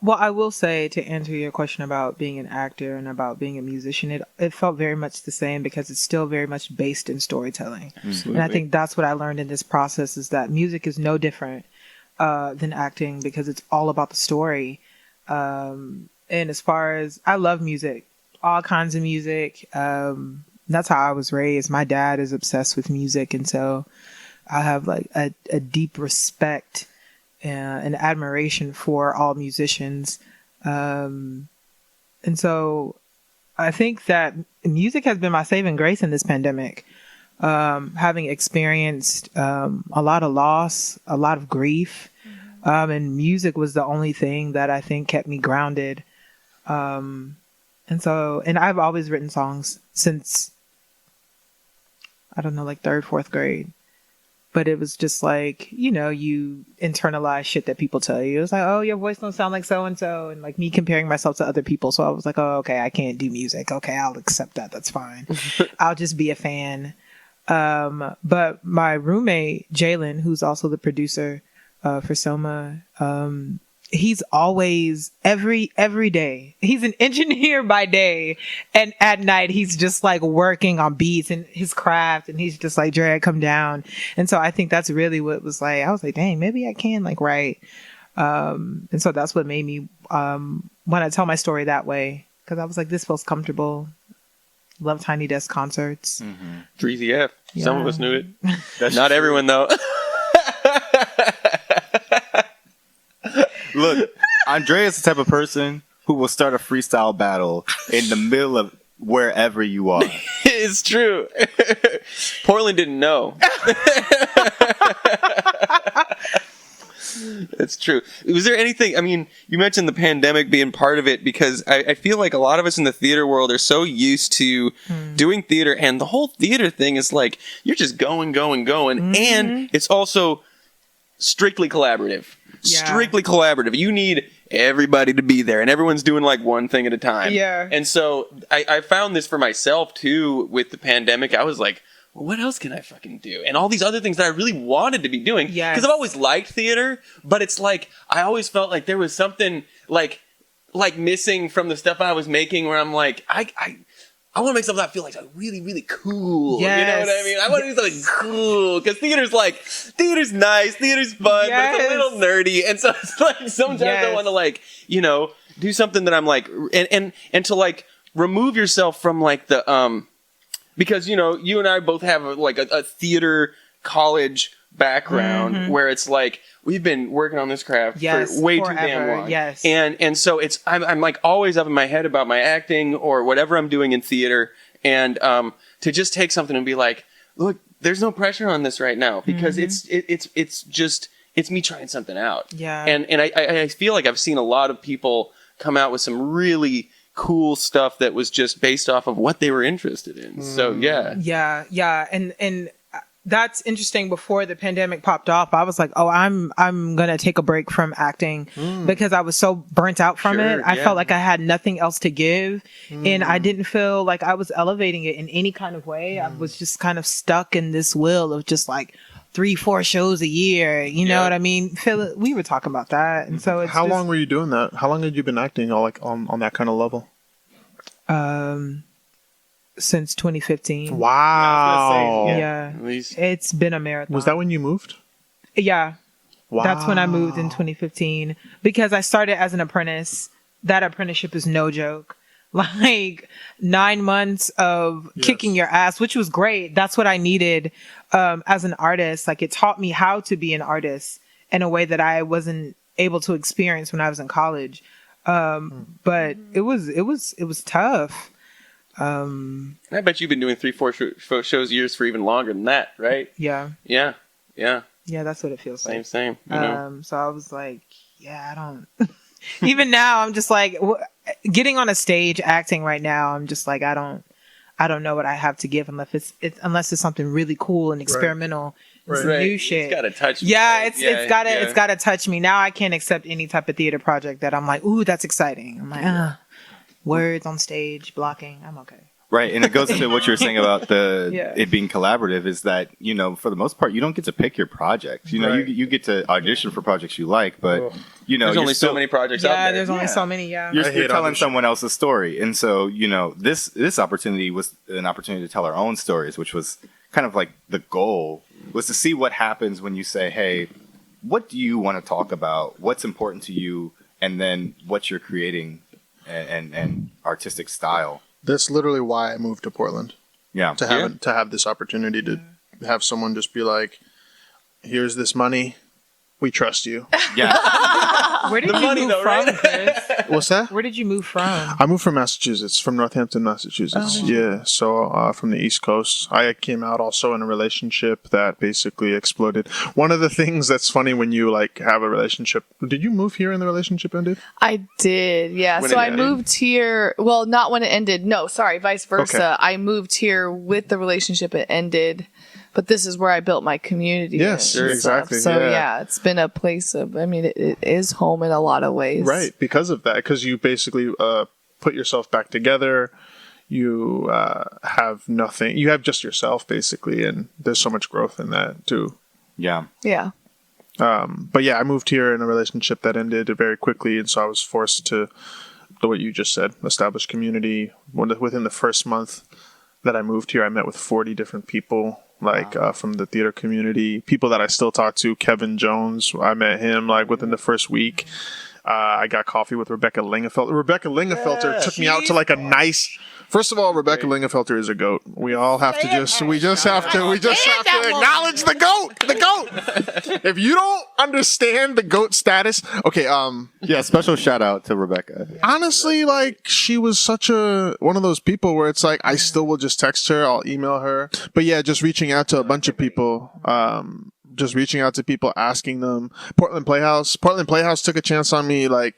Well, I will say, to answer your question about being an actor and about being a musician, it felt very much the same because it's still very much based in storytelling.
Absolutely.
And I think that's what I learned in this process, is that music is no different than acting, because it's all about the story. And as far as, I love music, all kinds of music. That's how I was raised. My dad is obsessed with music, and so I have like a deep respect and admiration for all musicians. And so I think that music has been my saving grace in this pandemic. Having experienced a lot of loss, a lot of grief, and music was the only thing that I think kept me grounded. And I've always written songs since, I don't know, like 3rd, 4th grade. But it was just like, you internalize shit that people tell you. It was like, oh, your voice don't sound like so-and-so. And like me comparing myself to other people. So I was like, oh, okay, I can't do music. Okay, I'll accept that. That's fine. I'll just be a fan. But my roommate, Jalen, who's also the producer for Soma, he's always, every day, he's an engineer by day, and at night he's just like working on beats and his craft, and he's just like, Dre, come down. And so I think that's really what was like, I was like, dang, maybe I can like write. And so that's what made me want to tell my story that way, because I was like, this feels comfortable. Love Tiny Desk concerts.
Dreezy F.
Yeah.
Some of us knew it.
That's
Not
true.
everyone, though.
Look, Andrea is the type of person who will start a freestyle battle in the middle of wherever you are.
It's true. Portland didn't know. It's true. Was there anything, I mean, you mentioned the pandemic being part of it, because I feel like a lot of us in the theater world are so used to doing theater, and the whole theater thing is like, you're just going, and it's also strictly collaborative.
Yeah.
Strictly collaborative. You need everybody to be there, and everyone's doing like one thing at a time.
Yeah.
And so I found this for myself too with the pandemic. I was like, well, what else can I fucking do? And all these other things that I really wanted to be doing.
Yes.
Because I've always liked theater, but it's like, I always felt like there was something like missing from the stuff I was making, where I'm like, I want to make something that I feel like really, really cool.
Yes.
You know what I mean? I want to do something cool, because theater's nice, theater's fun, but it's a little nerdy. And so it's like, sometimes I want to do something that I'm like, and to like remove yourself from like the, because, you and I both have a theater college background where it's like, we've been working on this craft for way too damn long.
Yes.
And so I'm like always up in my head about my acting or whatever I'm doing in theater. And to just take something and be like, look, there's no pressure on this right now, because it's me trying something out.
Yeah.
And I feel like I've seen a lot of people come out with some really cool stuff that was just based off of what they were interested in. So
Yeah. And that's interesting. Before the pandemic popped off, I was like, oh, I'm gonna take a break from acting because I was so burnt out from it. I felt like I had nothing else to give, and I didn't feel like I was elevating it in any kind of way. I was just kind of stuck in this wheel of just like 3-4 shows a year. You know what I mean? Phil, we were talking about that, and so it's
How long were you doing that? How long had you been acting on that kind of level?
Since 2015.
Wow.
Yeah.
At least.
It's been a marathon.
Was that when you moved?
Yeah.
Wow.
That's when I moved in 2015, because I started as an apprentice. That apprenticeship is no joke. Like 9 months of kicking your ass, which was great. That's what I needed as an artist. Like, it taught me how to be an artist in a way that I wasn't able to experience when I was in college. But it was tough.
I bet you've been doing 3-4 shows years for even longer than that, right?
Yeah.
Yeah.
Yeah, that's what it feels like.
Same. You know?
So I was like, I don't. Even now, I'm just like, getting on a stage acting right now. I'm just like, I don't know what I have to give unless it's something really cool and experimental. It's new shit.
It's gotta touch me.
Yeah,
right?
it's gotta touch me. Now I can't accept any type of theater project that I'm like, ooh, that's exciting. I'm like, words on stage, blocking. I'm okay.
Right, and it goes to what you were saying about
Yeah.
it being collaborative. Is that for the most part, you don't get to pick your projects.
Right.
You get to audition for projects you like, but
Oh.
There's
you're
only
still,
so many projects out there.
There's only so many. Yeah.
You're,
I
you're
hate
telling
auditioning.
someone else's story, and so this opportunity was an opportunity to tell our own stories, which was kind of like the goal was to see what happens when you say, "Hey, what do you want to talk about? What's important to you?" And then what you're creating and artistic style.
That's literally why I moved to Portland.
Yeah.
To have this opportunity to have someone just be like, "Here's this money. We trust you."
Yeah.
Where did you
money,
move
though,
from,
right?
Chris?
What's that?
Where did you move from?
I moved from Massachusetts, from Northampton, Massachusetts. Yeah, so from the East Coast. I came out also in a relationship that basically exploded. One of the things that's funny when you like have a relationship. Did you move here and the relationship ended?
I did, yeah.
When
So
it
I
ended?
moved here. Well, not when it ended. No, sorry, vice versa.
Okay.
I moved here with the relationship. It ended, but this is where I built my community.
Yes,
and
exactly,
stuff. So
yeah.
it's been a place of. I mean, it is home in a lot of ways.
Right, because of that. Because you basically put yourself back together. You have nothing. You have just yourself, basically, and there's so much growth in that, too.
Yeah.
Yeah.
But yeah, I moved here in a relationship that ended very quickly, and so I was forced to do what you just said, establish community. Within the first month that I moved here, I met with 40 different people, from the theater community, people that I still talk to. Kevin Jones, I met him within the first week. I got coffee with Rebecca Lingenfelter. Rebecca Lingenfelter took me out to a nice. First of all, Rebecca Lingenfelter is a goat. We all have to have to acknowledge the goat. The goat. If you don't understand the goat status, okay.
Yeah. Special shout out to Rebecca.
Honestly, she was such one of those people where it's I still will just text her, I'll email her. But yeah, just reaching out to a bunch of people. Just reaching out to people, asking them. Portland Playhouse took a chance on me.
I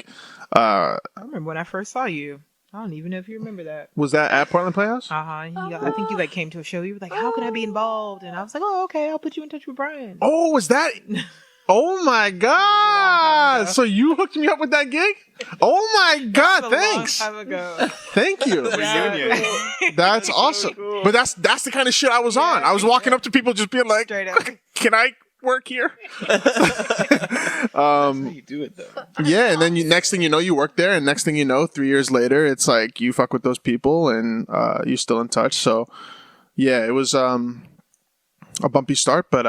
remember when I first saw you. I don't even know if you remember that.
Was that at Portland Playhouse?
I think you came to a show. You were like, "How can I be involved?" And I was like, "Oh, okay. I'll put you in touch with Brian."
Oh, was that? Oh my God! So you hooked me up with that gig? Oh my God! Thanks.
A long time ago.
Thank you. That's awesome. But that's the kind of shit I was on. I was walking up to people just being like,
Straight up.
"Can I work here?"
You do it though.
Yeah, and then next thing you know, you work there, and next thing you know, 3 years later, it's you fuck with those people, and you're still in touch. So, yeah, it was a bumpy start, but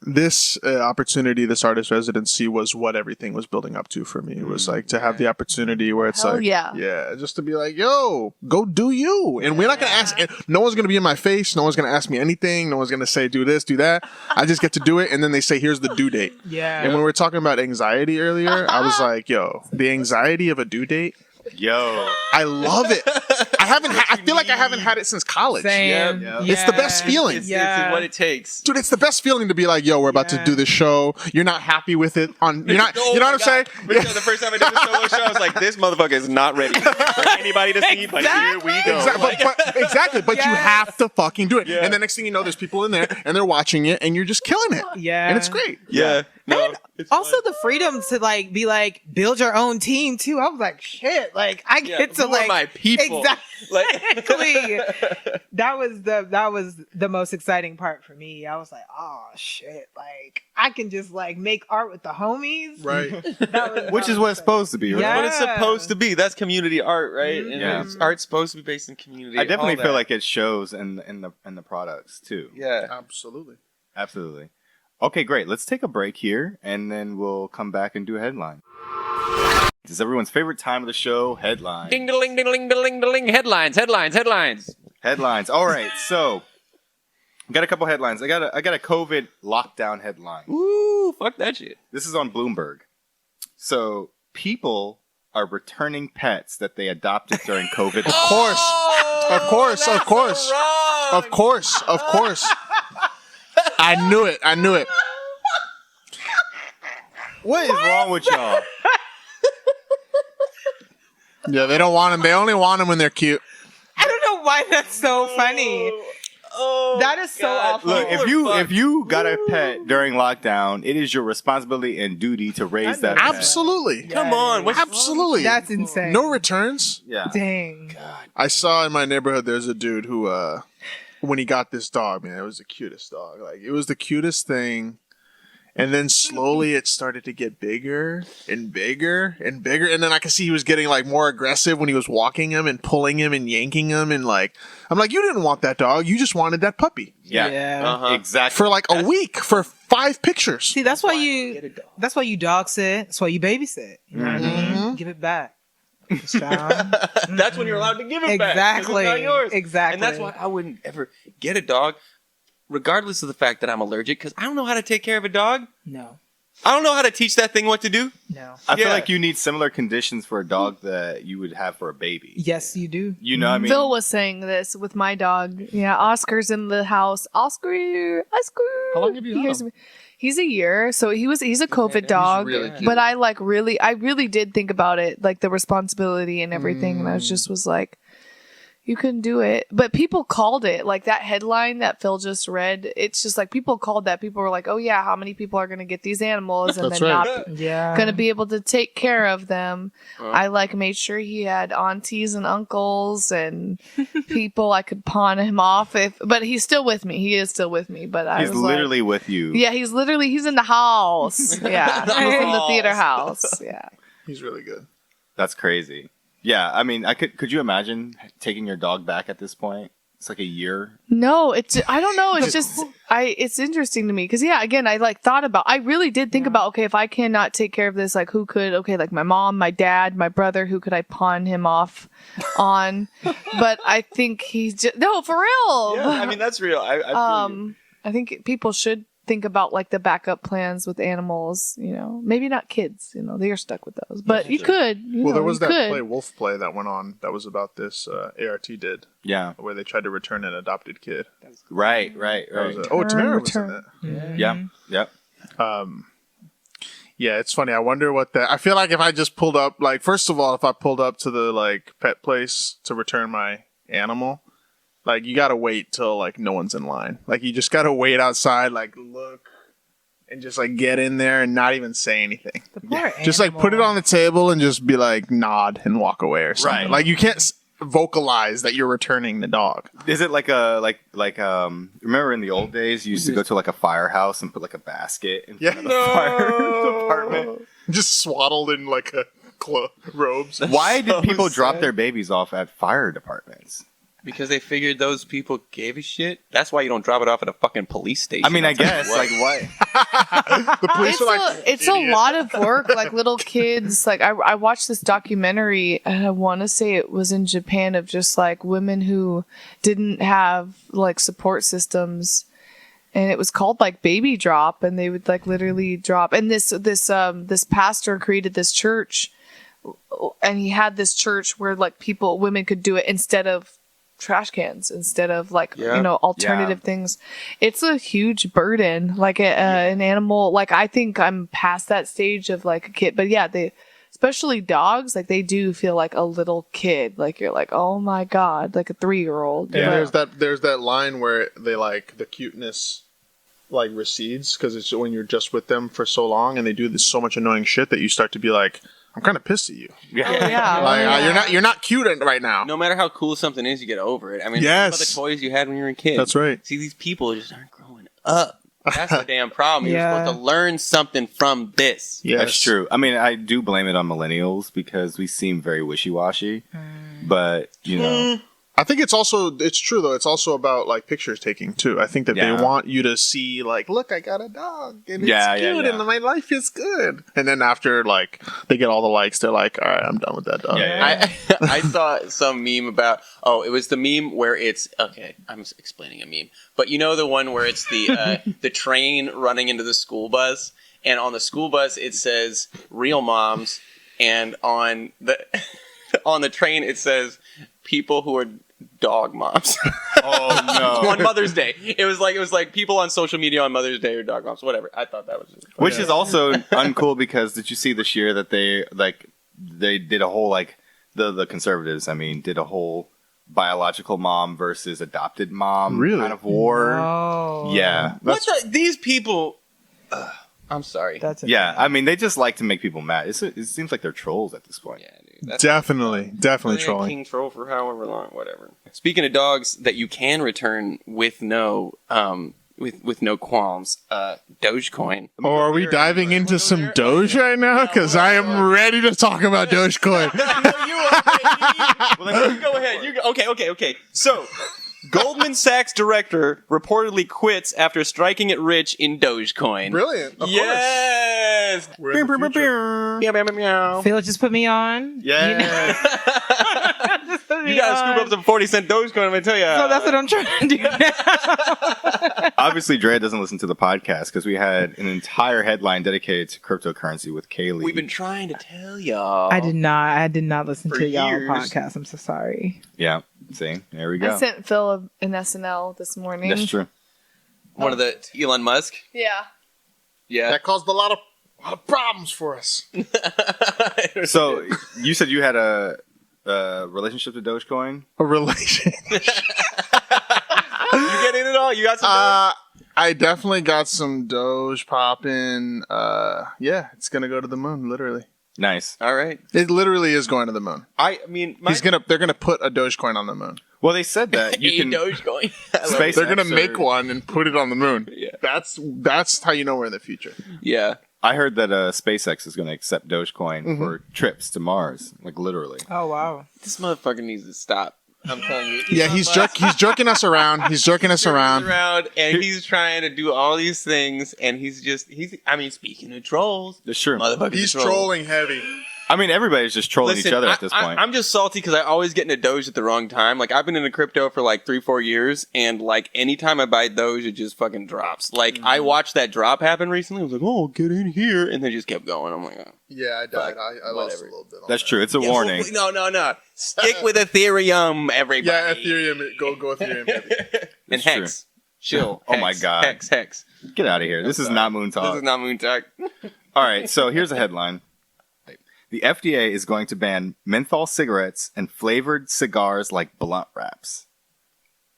this opportunity, this artist residency, was what everything was building up to for me. It was to have the opportunity where it's
Hell yeah.
just to be yo, go do you. And we're not going to ask, no one's going to be in my face. No one's going to ask me anything. No one's going to say, do this, do that. I just get to do it. And then they say, here's the due date.
Yeah.
And when we were talking about anxiety earlier, I was the anxiety of a due date.
Yo.
I love it. I feel like I haven't had it since college.
Same.
Yep.
It's the best feeling.
It's what it takes.
Dude, it's the best feeling to be yo, we're about to do this show. You're not happy with it. You know what I'm saying?
The first time I did the solo show, I was like, this motherfucker is not ready for anybody to see, but here we go.
Exactly. But you have to fucking do it.
Yeah.
And the next thing you know, there's people in there and they're watching it and you're just killing it.
Yeah.
And it's great.
Yeah. No, it's
Also,
fun.
the freedom to be build your own team too. I was like, shit. I get to
who are my people?
Exactly. That was the most exciting part for me. I was like, oh shit. I can just make art with the homies.
Right.
Which is what it's supposed to be, right?
Yeah.
What it's supposed to be. That's community art, right?
Mhm.
And
Yeah.
art's supposed to be based in community.
I definitely
all
feel
that.
like it shows in the products too.
Yeah.
Absolutely.
Absolutely. Okay, great. Let's take a break here, and then we'll come back and do a headline. This is everyone's favorite time of the show, headline.
Ding-a-ling, ding-a-ling, ding-a-ling, ding-a-ling. Headlines.
Headlines. All right, so I got a couple headlines. I got a COVID lockdown headline.
Ooh, fuck that shit.
This is on Bloomberg. So people are returning pets that they adopted during COVID.
Of course. Of course. I knew it.
What is wrong with y'all?
Yeah, they don't want them. They only want them when they're cute.
I don't know why that's so funny. That is so awful.
Look, if you got a pet during lockdown, it is your responsibility and duty to raise that pet.
Absolutely.
Come on. What's
Absolutely.
That's insane.
No returns.
Yeah.
Dang.
I saw in my neighborhood there's a dude who when he got this dog, man, it was the cutest dog. Like it was the cutest thing. And then slowly it started to get bigger and bigger and bigger. And then I could see he was getting like more aggressive when he was walking him and pulling him and yanking him. And like, I'm like, you didn't want that dog. You just wanted that puppy.
Yeah. Exactly.
For like a week, for 5 pictures.
See, that's why you dog sit. That's why you babysit. You know what I mean? Give it back.
That's when you're allowed to give it back. 'Cause it's not yours.
Exactly.
And that's why I wouldn't ever get a dog, regardless of the fact that I'm allergic, because I don't know how to take care of a dog.
No.
I don't know how to teach that thing what to do.
No.
I feel like you need similar conditions for a dog that you would have for a baby.
Yes, you do.
You know what I mean?
Phil was saying this with my dog. Yeah, Oscar's in the house. Oscar.
How long have you had him?
He's a year, so he's a COVID dog.
really cute.
But I really did think about it, like the responsibility and everything, and I was like, you couldn't do it. But people called it, like that headline that Phil just read. It's just like people called that. People were like, oh yeah, how many people are going to get these animals and
That's
then
right.
not
Yeah.
going to be able to take care of them. I like made sure he had aunties and uncles and people I could pawn him off but he's still with me. He is still with me, but
He's literally with you.
yeah, he's in the house. Yeah. He's in the theater house. Yeah.
He's really good.
That's crazy. Yeah, I mean, could you imagine taking your dog back at this point? It's like a year.
No, I don't know. It's just, it's interesting to me. Cause yeah, again, I really did think about, okay, if I cannot take care of this, like who could, okay, like my mom, my dad, my brother, who could I pawn him off on? But I think no, for real.
Yeah, I mean, that's real. I feel you.
I think people should think about like the backup plans with animals, maybe not kids, they are stuck with those, but you could,
There was that Wolf play that went on that was about this, ART did.
Yeah.
Where they tried to return an adopted kid.
Right.
Tamara was in that.
Yeah. Yep.
Yeah, it's funny. I wonder I feel like if I just pulled up, like, first of all, if I pulled up to the, like, pet place to return my animal, like, you gotta wait till, like, no one's in line. Like, you just gotta wait outside, like, look, and just, like, get in there and not even say anything. Just, like, put it on the table and just be, like, nod and walk away or something.
Right.
Like, you can't vocalize that you're returning the dog.
Is it like remember in the old days you used to go to, like, a firehouse and put, like, a basket in front of the fire department?
Just swaddled in, like, robes.
Why did people drop their babies off at fire departments?
Because they figured those people gave a shit. That's why you don't drop it off at a fucking police station.
I mean, I guess, like, what?
The police
it's a lot of work, like little kids. Like I watched this documentary, and I want to say it was in Japan, of just like women who didn't have like support systems, and it was called like baby drop, and they would like literally drop. And this pastor created this church, and he had this church where like women could do it instead of trash cans, instead of like alternative things. It's a huge burden, like an animal. Like I think I'm past that stage of like a kid, but yeah, especially dogs, like they do feel like a little kid. Like you're like, oh my god, like a 3-year-old.
Yeah, there's that line where they like the cuteness like recedes because it's when you're just with them for so long and they do this so much annoying shit that you start to be like, I'm kind of pissed at you. You're not cute right now.
No matter how cool something is, you get over it. I mean,
yes.
Think about the toys you had when you were a kid.
That's right.
See, these people just aren't growing up. That's the damn problem. You're supposed to learn something from this.
Yes.
That's true. I mean, I do blame it on millennials because we seem very wishy-washy. But,
I think it's true though. It's also about like pictures taking too. I think that they want you to see like, look, I got a dog and it's cute and my life is good. And then after like they get all the likes, they're like, all right, I'm done with that dog.
I saw some meme about, it was the meme where I'm explaining a meme, but you know the one where it's the the train running into the school bus, and on the school bus it says real moms, and on the train it says people who are dog moms.
Oh no!
On Mother's Day, it was like people on social media on Mother's Day are dog moms, whatever. I thought that was funny.
Which is also uncool because did you see this year that they did a whole like the conservatives? I mean, did a whole biological mom versus adopted mom
Really?
kind of war.
Oh,
Yeah.
What these people? I'm sorry.
That's
Yeah, I mean, they just like to make people mad. It seems like they're trolls at this point.
Yeah, dude. That's
Definitely trolling.
King troll for however long, whatever. Speaking of dogs that you can return with no with no qualms, Dogecoin.
Or are we diving into some Doge right now? Because I am ready to talk about Dogecoin.
Well, then you go ahead. Okay. So, Goldman Sachs director reportedly quits after striking it rich in Dogecoin.
Brilliant. Of
Yes.
course. We're in the future.
Meow, meow, meow, meow.
Phil just put me on.
Yeah.
Just put me
You gotta
on.
scoop up some 40-cent Dogecoin, I'm gonna tell you.
So that's what I'm trying to do now.
Obviously, Drea doesn't listen to the podcast because we had an entire headline dedicated to cryptocurrency with Kaylee.
We've been trying to tell y'all.
I did not listen
For
to y'all
years.
podcast. I'm so sorry.
Yeah. See, there we go.
I sent Phil an SNL this morning.
That's true.
One of the Elon Musk.
Yeah.
Yeah.
That caused a lot of problems for us.
So you said you had a relationship to Dogecoin.
A relation.
You get in it all? You got some Doge?
I definitely got some Doge popping. Yeah, it's gonna go to the moon. Literally,
Nice.
All right.
it literally is going to the moon.
I mean,
They're gonna put a Dogecoin on the moon.
Well, they said that you can.
Dogecoin.
Space-
They're gonna
SpaceX
make
or-
one and put it on the moon.
Yeah.
That's how you know we're in the future.
Yeah.
I heard that SpaceX is going to accept Dogecoin for trips to Mars, like literally.
Oh wow.
This motherfucker needs to stop. I'm telling you.
Yeah, he's joking us around. He's joking us around.
And he's trying to do all these things, and he's I mean, speaking of trolls,
That's true.
motherfucker's
He's
a troll.
trolling heavy.
I mean, everybody's just trolling each other at this point.
I'm just salty because I always get into Doge at the wrong time. Like, I've been into crypto for like 3-4 years, and like anytime I buy Doge, it just fucking drops. Like, I watched that drop happen recently. I was like, oh, get in here, and then just kept going. I'm like, oh.
Yeah, I died.
Fuck,
I lost a
whatever.
little bit. On
That's
that.
true. It's a warning.
No. Stick with Ethereum, everybody.
Yeah, Ethereum. Go Ethereum. Baby.
And
It's
Hex. Chill.
Oh my
Hex,
God.
Hex.
Get out of here. This is not Moon
This
Talk.
is not Moon Talk.
All right, so here's a headline. The FDA is going to ban menthol cigarettes and flavored cigars like blunt wraps.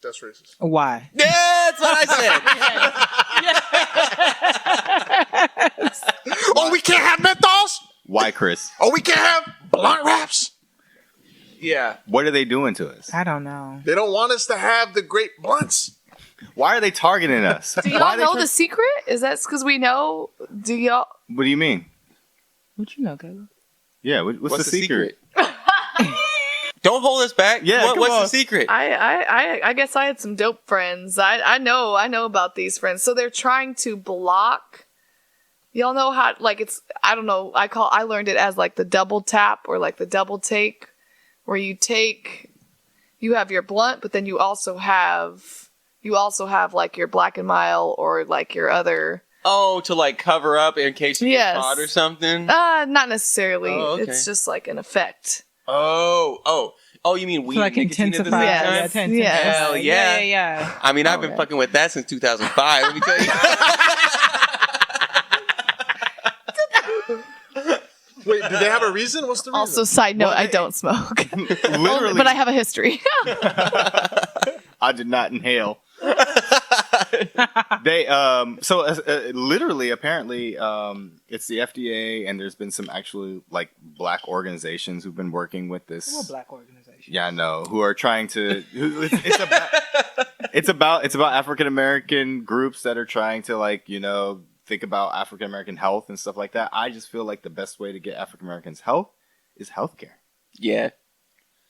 That's racist.
Why?
That's what I said.
Oh, we can't have menthols.
Why, Chris?
Oh, we can't have blunt wraps.
Yeah.
What are they doing to us?
I don't know.
They don't want us to have the great blunts.
Why are they targeting us?
Do
Why
y'all
are they
know the secret? Is that because we know? Do y'all?
What do you mean?
What you know, Kayla?
Yeah, what's the secret?
Don't hold us back.
Yeah, come
what's
on.
the secret?
I guess I had some dope friends. I know about these friends. So they're trying to block. Y'all know how, like, it's, I don't know, I learned it as like the double tap or like the double take, where you have your blunt, but then you also have like your Black and Mild or like your other.
Oh, to like cover up in case you
Yes.
get caught or something?
Not necessarily.
Oh, okay.
It's just like an effect.
Oh, you mean weed
To like
and nicotine at the same
intensify.
Yes.
time?
Yeah, to intensify.
Yes.
Hell yeah.
Yeah.
I mean, I've been
Okay.
fucking with that since 2005. Let me tell you.
Wait, do they have a reason? What's the reason?
Also, side note,
Well,
I don't smoke,
Literally,
but I have a history.
I did not inhale. They literally apparently it's the FDA, and there's been some actually like black organizations who've been working with this.
Well, black organization.
Yeah, I know. Who are trying to? It's about African American groups that are trying to think about African American health and stuff like that. I just feel like the best way to get African Americans health is healthcare.
Yeah.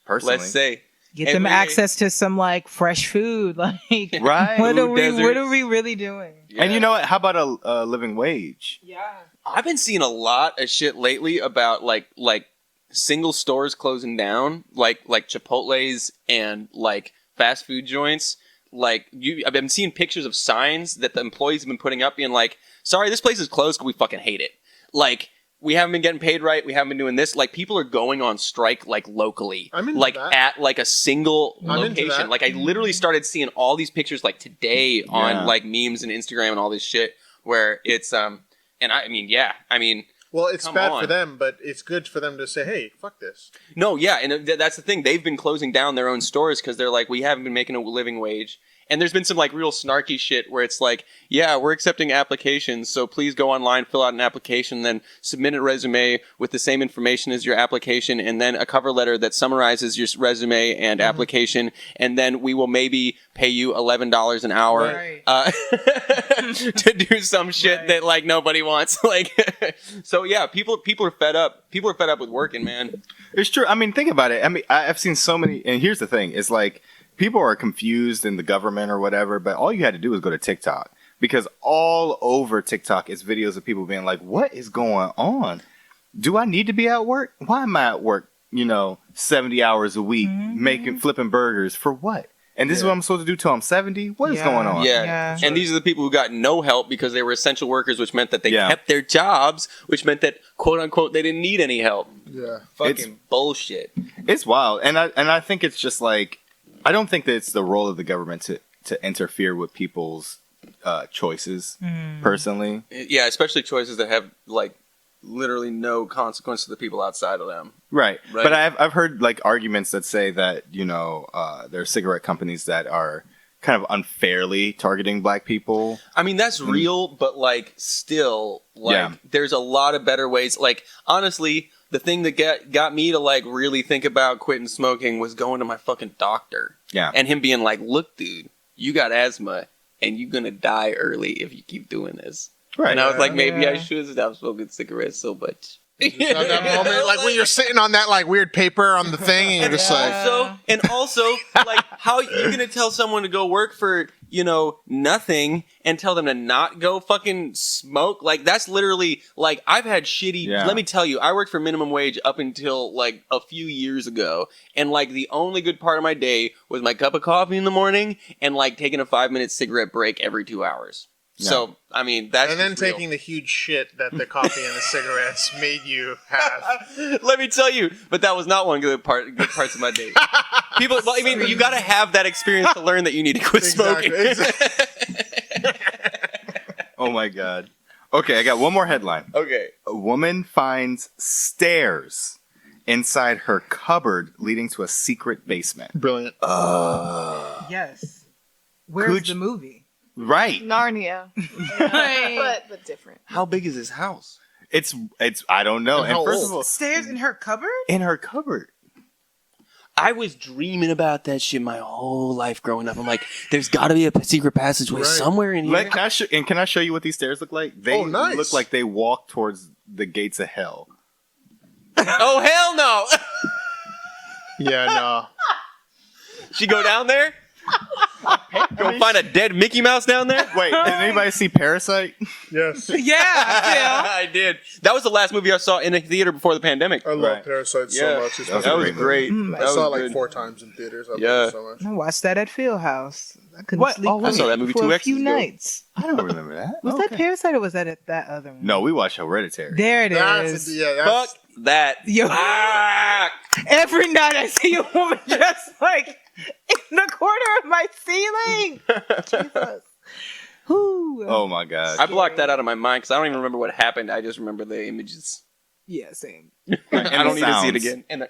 Personally,
Let's say.
Get
And
them
we-
access to some like fresh food. Like,
right?
what are
Food
we? What
deserts.
are we really doing?
And you know what? How about a living wage?
Yeah.
I've been seeing a lot of shit lately about like single stores closing down, like Chipotle's and like fast food joints. I've been seeing pictures of signs that the employees have been putting up, being like, "Sorry, this place is closed because we fucking hate it." Like, we haven't been getting paid right. We haven't been doing this. Like, people are going on strike like locally,
I'm into
like
that.
at like a single
I'm into
location.
that.
Like, I literally started seeing all these pictures like today
Yeah.
on like memes and Instagram and all this shit where it's and I mean
Well, it's
Come
bad
on.
for them, but it's good for them to say, "Hey, fuck this."
No, yeah, and that's the thing. They've been closing down their own stores because they're like, we haven't been making a living wage. And there's been some like real snarky shit where it's like, yeah, we're accepting applications, so please go online, fill out an application, then submit a resume with the same information as your application, and then a cover letter that summarizes your resume and application, and then we will maybe pay you $11 an hour
Right.
to do some shit that like nobody wants. Like, so yeah, people are fed up. People are fed up with working, man.
It's true. I mean, think about it. I mean, I've seen so many, and here's the thing: it's like people are confused in the government or whatever, but all you had to do was go to TikTok, because all over TikTok is videos of people being like, "What is going on? Do I need to be at work? Why am I at work? 70 hours a week, flipping burgers for what? And this is what I'm supposed to do till I'm 70? What is going on?"
Yeah. And these are the people who got no help because they were essential workers, which meant that they
Yeah.
kept their jobs, which meant that, quote unquote, they didn't need any help.
Yeah.
Fucking bullshit.
It's wild, and I think it's just like, I don't think that it's the role of the government to interfere with people's choices. Personally,
Yeah, especially choices that have, like, literally no consequence to the people outside of them.
right?
Right.
But I've heard like arguments that say that there are cigarette companies that are kind of unfairly targeting black people.
I mean, that's real, but, like, still, like,
Yeah.
there's a lot of better ways. Like, honestly, the thing that got me to, like, really think about quitting smoking was going to my fucking doctor.
Yeah.
And him being like, look, dude, you got asthma, and you're going to die early if you keep doing this.
Right.
And I was like, maybe I
Yeah.
should stop smoking cigarettes so much.
At that moment, like when you're sitting on that like weird paper on the thing, and you're just like,
Also, like, how you gonna tell someone to go work for, nothing and tell them to not go fucking smoke? Like, that's literally, like, I've had shitty,
Yeah.
let me tell you, I worked for minimum wage up until, like, a few years ago. And, like, the only good part of my day was my cup of coffee in the morning and, like, taking a 5-minute cigarette break every 2 hours. So, I mean, that's
and then
just real.
taking the huge shit that the coffee and the cigarettes made you have.
Let me tell you, but that was not one good parts of my day. People, well, I mean, you got to have that experience to learn that you need to quit smoking.
Oh my god. Okay, I got one more headline.
Okay.
A woman finds stairs inside her cupboard leading to a secret basement.
Brilliant.
Yes. Where's
Could
the movie?
Right.
Narnia, but different.
How big is this house?
It's I don't know.
And how
first
old?
of all,
Stairs in her cupboard?
in her cupboard.
I was dreaming about that shit my whole life growing up. I'm like, there's got to be a secret passageway
Right.
somewhere in here.
Can I show you what these stairs look like? They
Oh, nice.
look like they walk towards the gates of hell.
Oh, hell no.
Yeah, no.
She go down there? Go find a dead Mickey Mouse down there?
Wait, did anybody see Parasite?
Yes.
Yeah,
I did. That was the last movie I saw in a theater before the pandemic.
I love
Right.
Parasite
Yeah.
so much. It's
That
my
was
That was
favorite
great.
movie.
That
I saw it
was
like
good.
4 times in theaters. I
Yeah.
love it so much.
I watched that at Fieldhouse. I couldn't
What?
sleep
Oh,
I saw that movie
for
2
a
X's
few
ago.
nights.
I don't remember that.
Was that Parasite or was that at that other one?
No, we watched Hereditary.
There it
That's,
is.
yeah,
Fuck
that's,
that.
Yo.
Ah!
Every night I see a woman just like in the corner of my ceiling. Jesus. Whew.
Oh my god.
I blocked that out of my mind because I don't even remember what happened. I just remember the images.
Yeah, same.
I don't need to see it
sounds.
again. And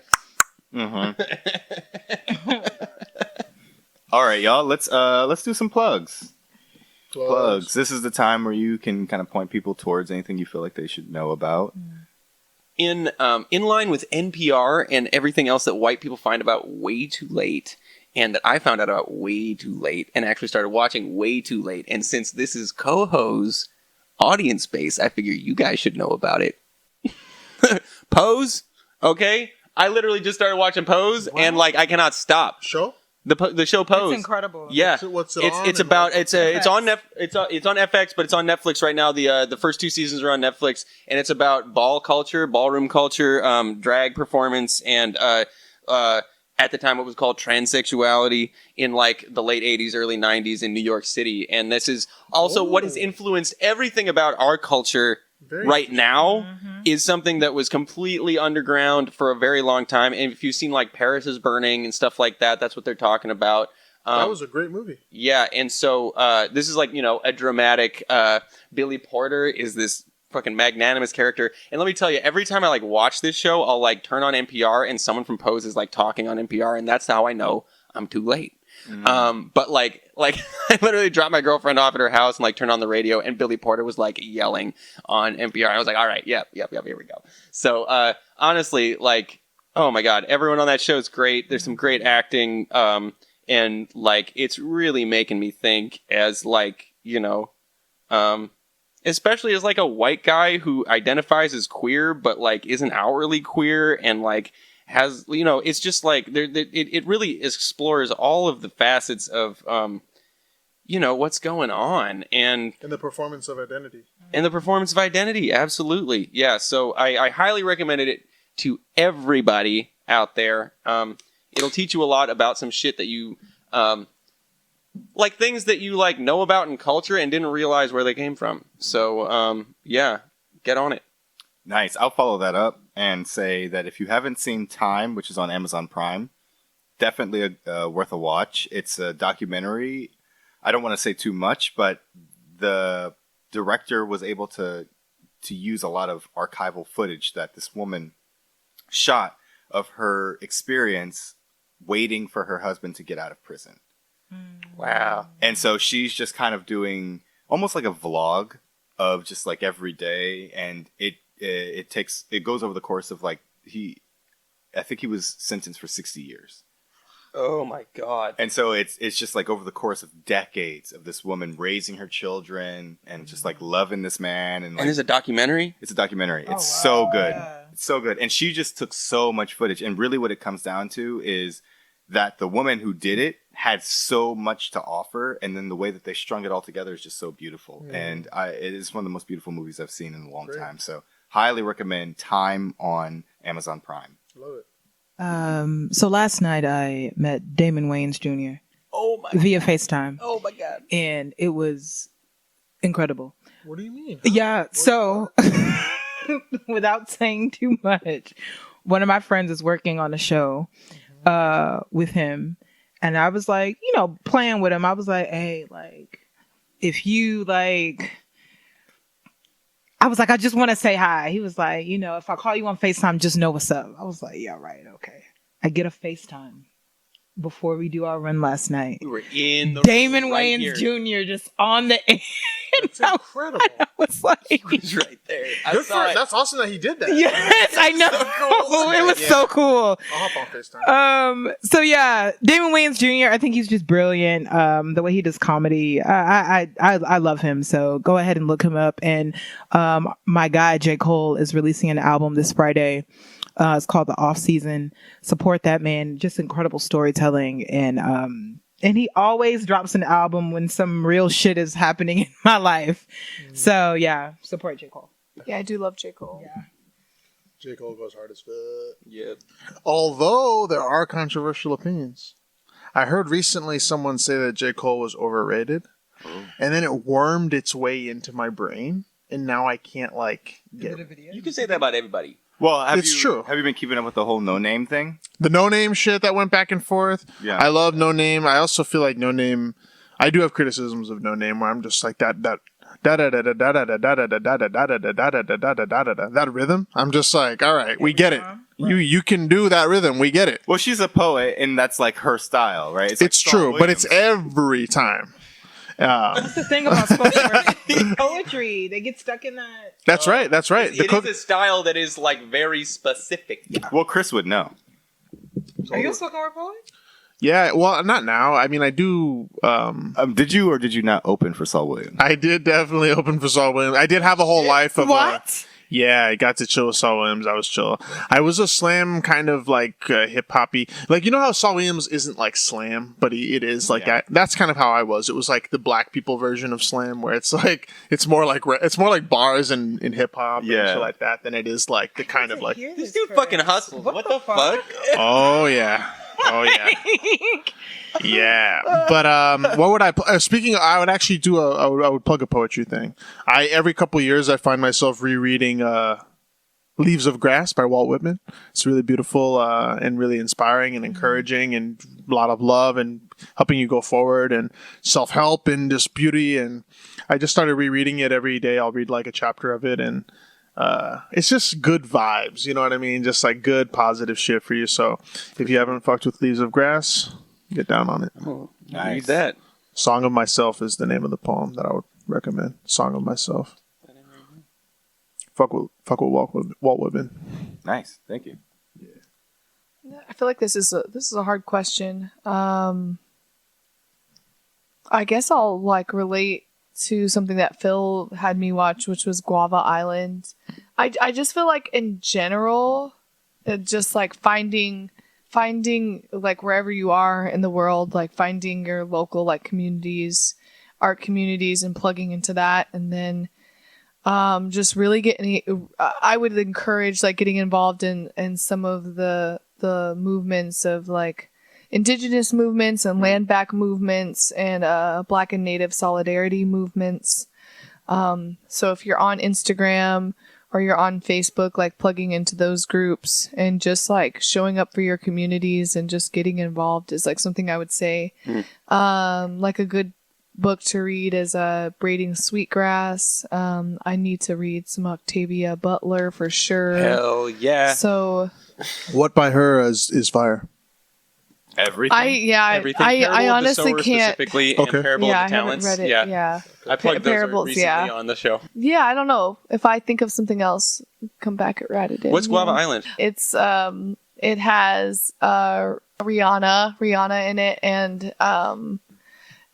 All right, y'all. Let's do some plugs.
plugs.
This is the time where you can kind of point people towards anything you feel like they should know about.
in line with NPR and everything else that white people find about way too late, and that I found out about way too late, and actually started watching way too late. And since this is CoHo's audience base, I figure you guys should know about it. Pose, okay? I literally just started watching Pose, and like I cannot stop.
Show?
The show Pose.
It's incredible.
Yeah,
What's it on?
it's
And
about
what-
it's on it's on FX, but it's on Netflix right now. The first 2 seasons are on Netflix, and it's about ballroom culture, drag performance, and at the time it was called transsexuality in like the late 80s, early 90s in New York City. And this is also what has influenced everything about our culture right now. Is something that was completely underground for a very long time. And if you've seen like Paris is Burning and stuff like that, that's what they're talking about.
That was a great movie.
Yeah, and so this is like, you know, a dramatic Billy Porter is this fucking magnanimous character. And let me tell you, every time I like watch this show, I'll like turn on NPR and someone from Pose is like talking on NPR, and that's how I know I'm too late. But like I literally dropped my girlfriend off at her house and like turned on the radio, and Billy Porter was like yelling on NPR. I was like, all right, yep, here we go. So honestly, like, oh my God, everyone on that show is great. There's some great acting, and like it's really making me think as like, you know, especially as like a white guy who identifies as queer but like isn't outwardly queer, and like has, you know, it's just like it really explores all of the facets of you know, what's going on, and
the performance of identity.
Absolutely. Yeah, so I highly recommended it to everybody out there. It'll teach you a lot about some shit that you like, things that you like know about in culture and didn't realize where they came from. So yeah, get on it.
Nice. I'll follow that up and say that if you haven't seen Time, which is on Amazon Prime, definitely worth a watch. It's a documentary. I don't want to say too much, but the director was able to use a lot of archival footage that this woman shot of her experience waiting for her husband to get out of prison.
Wow.
And so she's just kind of doing almost like a vlog of just like every day, and it goes over the course of like I think he was sentenced for 60 years.
Oh my God.
And so it's just like over the course of decades of this woman raising her children and just like loving this man, and like,
And it's a documentary?
It's a documentary.
Oh,
It's
wow.
so good.
Yeah.
It's so good. And she just took so much footage, and really what it comes down to is that the woman who did it had so much to offer, and then the way that they strung it all together is just so beautiful. And it is one of the most beautiful movies I've seen in a long time. So highly recommend Time on Amazon Prime.
Love it.
So last night I met Damon Wayans Jr.
Oh my
via FaceTime,
Oh my God.
and it was incredible.
What do you mean?
Yeah, so without saying too much, one of my friends is working on a show with him, and I was like, you know, playing with him. I was like, hey, like, if you like, I was like, I just want to say hi. He was like, you know, if I call you on FaceTime, just know what's up. I was like, yeah, right, okay. I get a FaceTime before we do our run last night.
We were in the
Damon
room right
Wayans
here.
Jr. just on the air.
That's incredible.
I was like,
He's right there. I
Good
saw
for
it.
That's awesome that he did that.
yes, I know.
cool.
It was
Yeah.
so cool.
I'll hop on FaceTime.
So yeah, Damon Wayans Jr. I think he's just brilliant. The way he does comedy, I love him. So go ahead and look him up. And my guy J. Cole is releasing an album this Friday. It's called The Off Season. Support that man. Just incredible storytelling, and he always drops an album when some real shit is happening in my life. So yeah, support J. Cole.
Yeah, I do love J. Cole.
Yeah.
J. Cole goes hard as fuck.
Yeah.
Although there are controversial opinions. I heard recently someone say that J. Cole was overrated. And then it wormed its way into my brain. And now I can't like get it.
You can say that about everybody.
Well,
It's true.
Have you been keeping up with the whole No Name thing?
The No Name shit that went back and forth.
Yeah.
I love No Name. I also feel like No Name. I do have criticisms of No Name where I'm just like that rhythm. I'm just like, all right, we get it. You can do that rhythm. We get it.
Well, she's a poet, and that's like her style, right? Like
It's
Saul
true, but it's
Williams.
every time.
That's the thing about spoken word. Poetry. They get stuck in that.
That's right. That's right.
It is a style that is like very specific.
Well, Chris would know.
Are you a spoken word poet?
Yeah, well, not now. I mean, I do.
Did you or did you not open for Saul Williams?
I did definitely open for Saul Williams. I did have a whole life of
What?
yeah, I got to chill with Saul Williams. I was chill. I was a slam kind of like hip hoppy. Like, you know how Saul Williams isn't like slam, but it is like
Yeah.
that's kind of how I was. It was like the black people version of slam, where it's like it's more like bars and in hip hop and
Yeah.
shit like that than it is like the kind of like
This dude fucking hustles. What the fuck?
oh yeah. Oh yeah. Yeah, but what would I? Speaking, I would actually do I would plug a poetry thing. Every couple years I find myself rereading. Leaves of Grass by Walt Whitman. It's really beautiful and really inspiring and encouraging, and a lot of love and helping you go forward, and self-help and just beauty. And I just started rereading it every day. I'll read like a chapter of it, and it's just good vibes. You know what I mean? Just like good, positive shit for you. So if you haven't fucked with Leaves of Grass, get down on it.
Oh,
Nice.
read that.
Song of Myself is the name of the poem that I would recommend. Song of Myself. Fuck with Walt Whitman.
Nice. Thank you.
I feel like this is a hard question. I guess I'll like relate to something that Phil had me watch, which was Guava Island. I just feel like in general, just like finding like wherever you are in the world, like finding your local like communities, art communities, and plugging into that, and then just really getting. I would encourage like getting involved in some of the movements of like indigenous movements and land back movements and Black and Native solidarity movements. So if you're on Instagram or you're on Facebook, like plugging into those groups and just like showing up for your communities and just getting involved is like something I would say. Like a good book to read is Braiding Sweetgrass. I need to read some Octavia Butler for sure.
Hell yeah.
So
What by her is fire?
Everything.
Everything.
I
Parable of the
honestly
Sower
can't.
specifically,
Okay.
and Parable
Yeah,
of
I
the Talents.
haven't read it. Yeah.
I plugged those
Parables,
recently
yeah.
on the show.
Yeah, I don't know. If I think of something else, come back at Ratted.
What's Guava Island?
It's it has Rihanna in it, and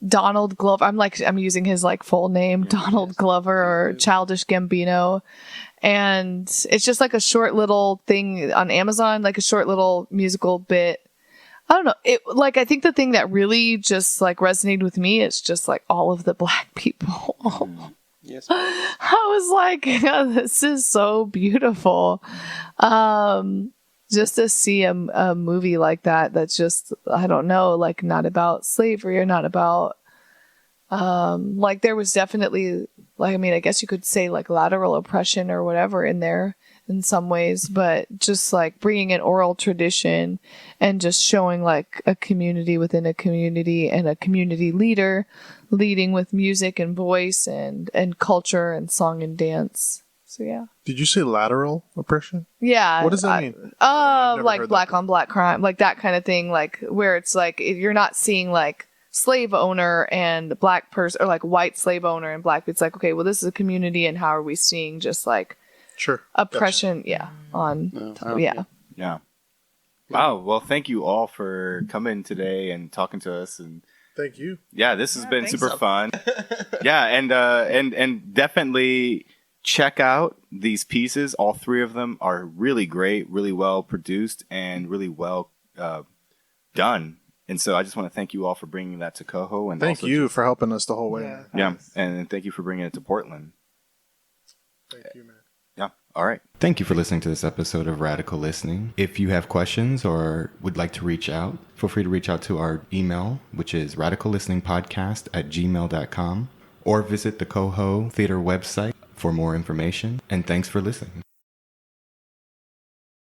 Donald Glover. I'm using his like full name, Donald Glover or Childish Gambino. And it's just like a short little thing on Amazon, like a short little musical bit. I don't know. It like I think the thing that really just like resonated with me is just like all of the Black people.
Yes.
I was like, this is so beautiful. Just to see a movie like that that's just, I don't know, like not about slavery or not about like there was definitely like, I mean, I guess you could say like lateral oppression or whatever in there in some ways, but just like bringing an oral tradition and just showing like a community within a community and a community leader leading with music and voice and culture and song and dance. So yeah.
Did you say lateral oppression?
Yeah.
What does that mean? I've never
Like
heard
black
that.
on black crime, like that kind of thing, like where it's like you're not seeing like slave owner and black person or like white slave owner and black. It's like, okay, well, this is a community, and how are we seeing just like
Sure.
oppression? Yeah. Yeah.
Yeah. Wow. Well, thank you all for coming today and talking to us. And
Thank you.
yeah, this has been
thanks.
super fun. Yeah, and definitely check out these pieces. All three of them are really great, really well produced, and really well done. And so I just want to thank you all for bringing that to CoHo. And
Thank
also
you for helping us the whole way.
Yeah, and thank you for bringing it to Portland.
Thank you, man.
Yeah. All right. Thank you for listening to this episode of Radical Listening. If you have questions or would like to reach out, feel free to reach out to our email, which is radicallisteningpodcast@gmail.com, or visit the CoHo Theater website for more information. And thanks for listening.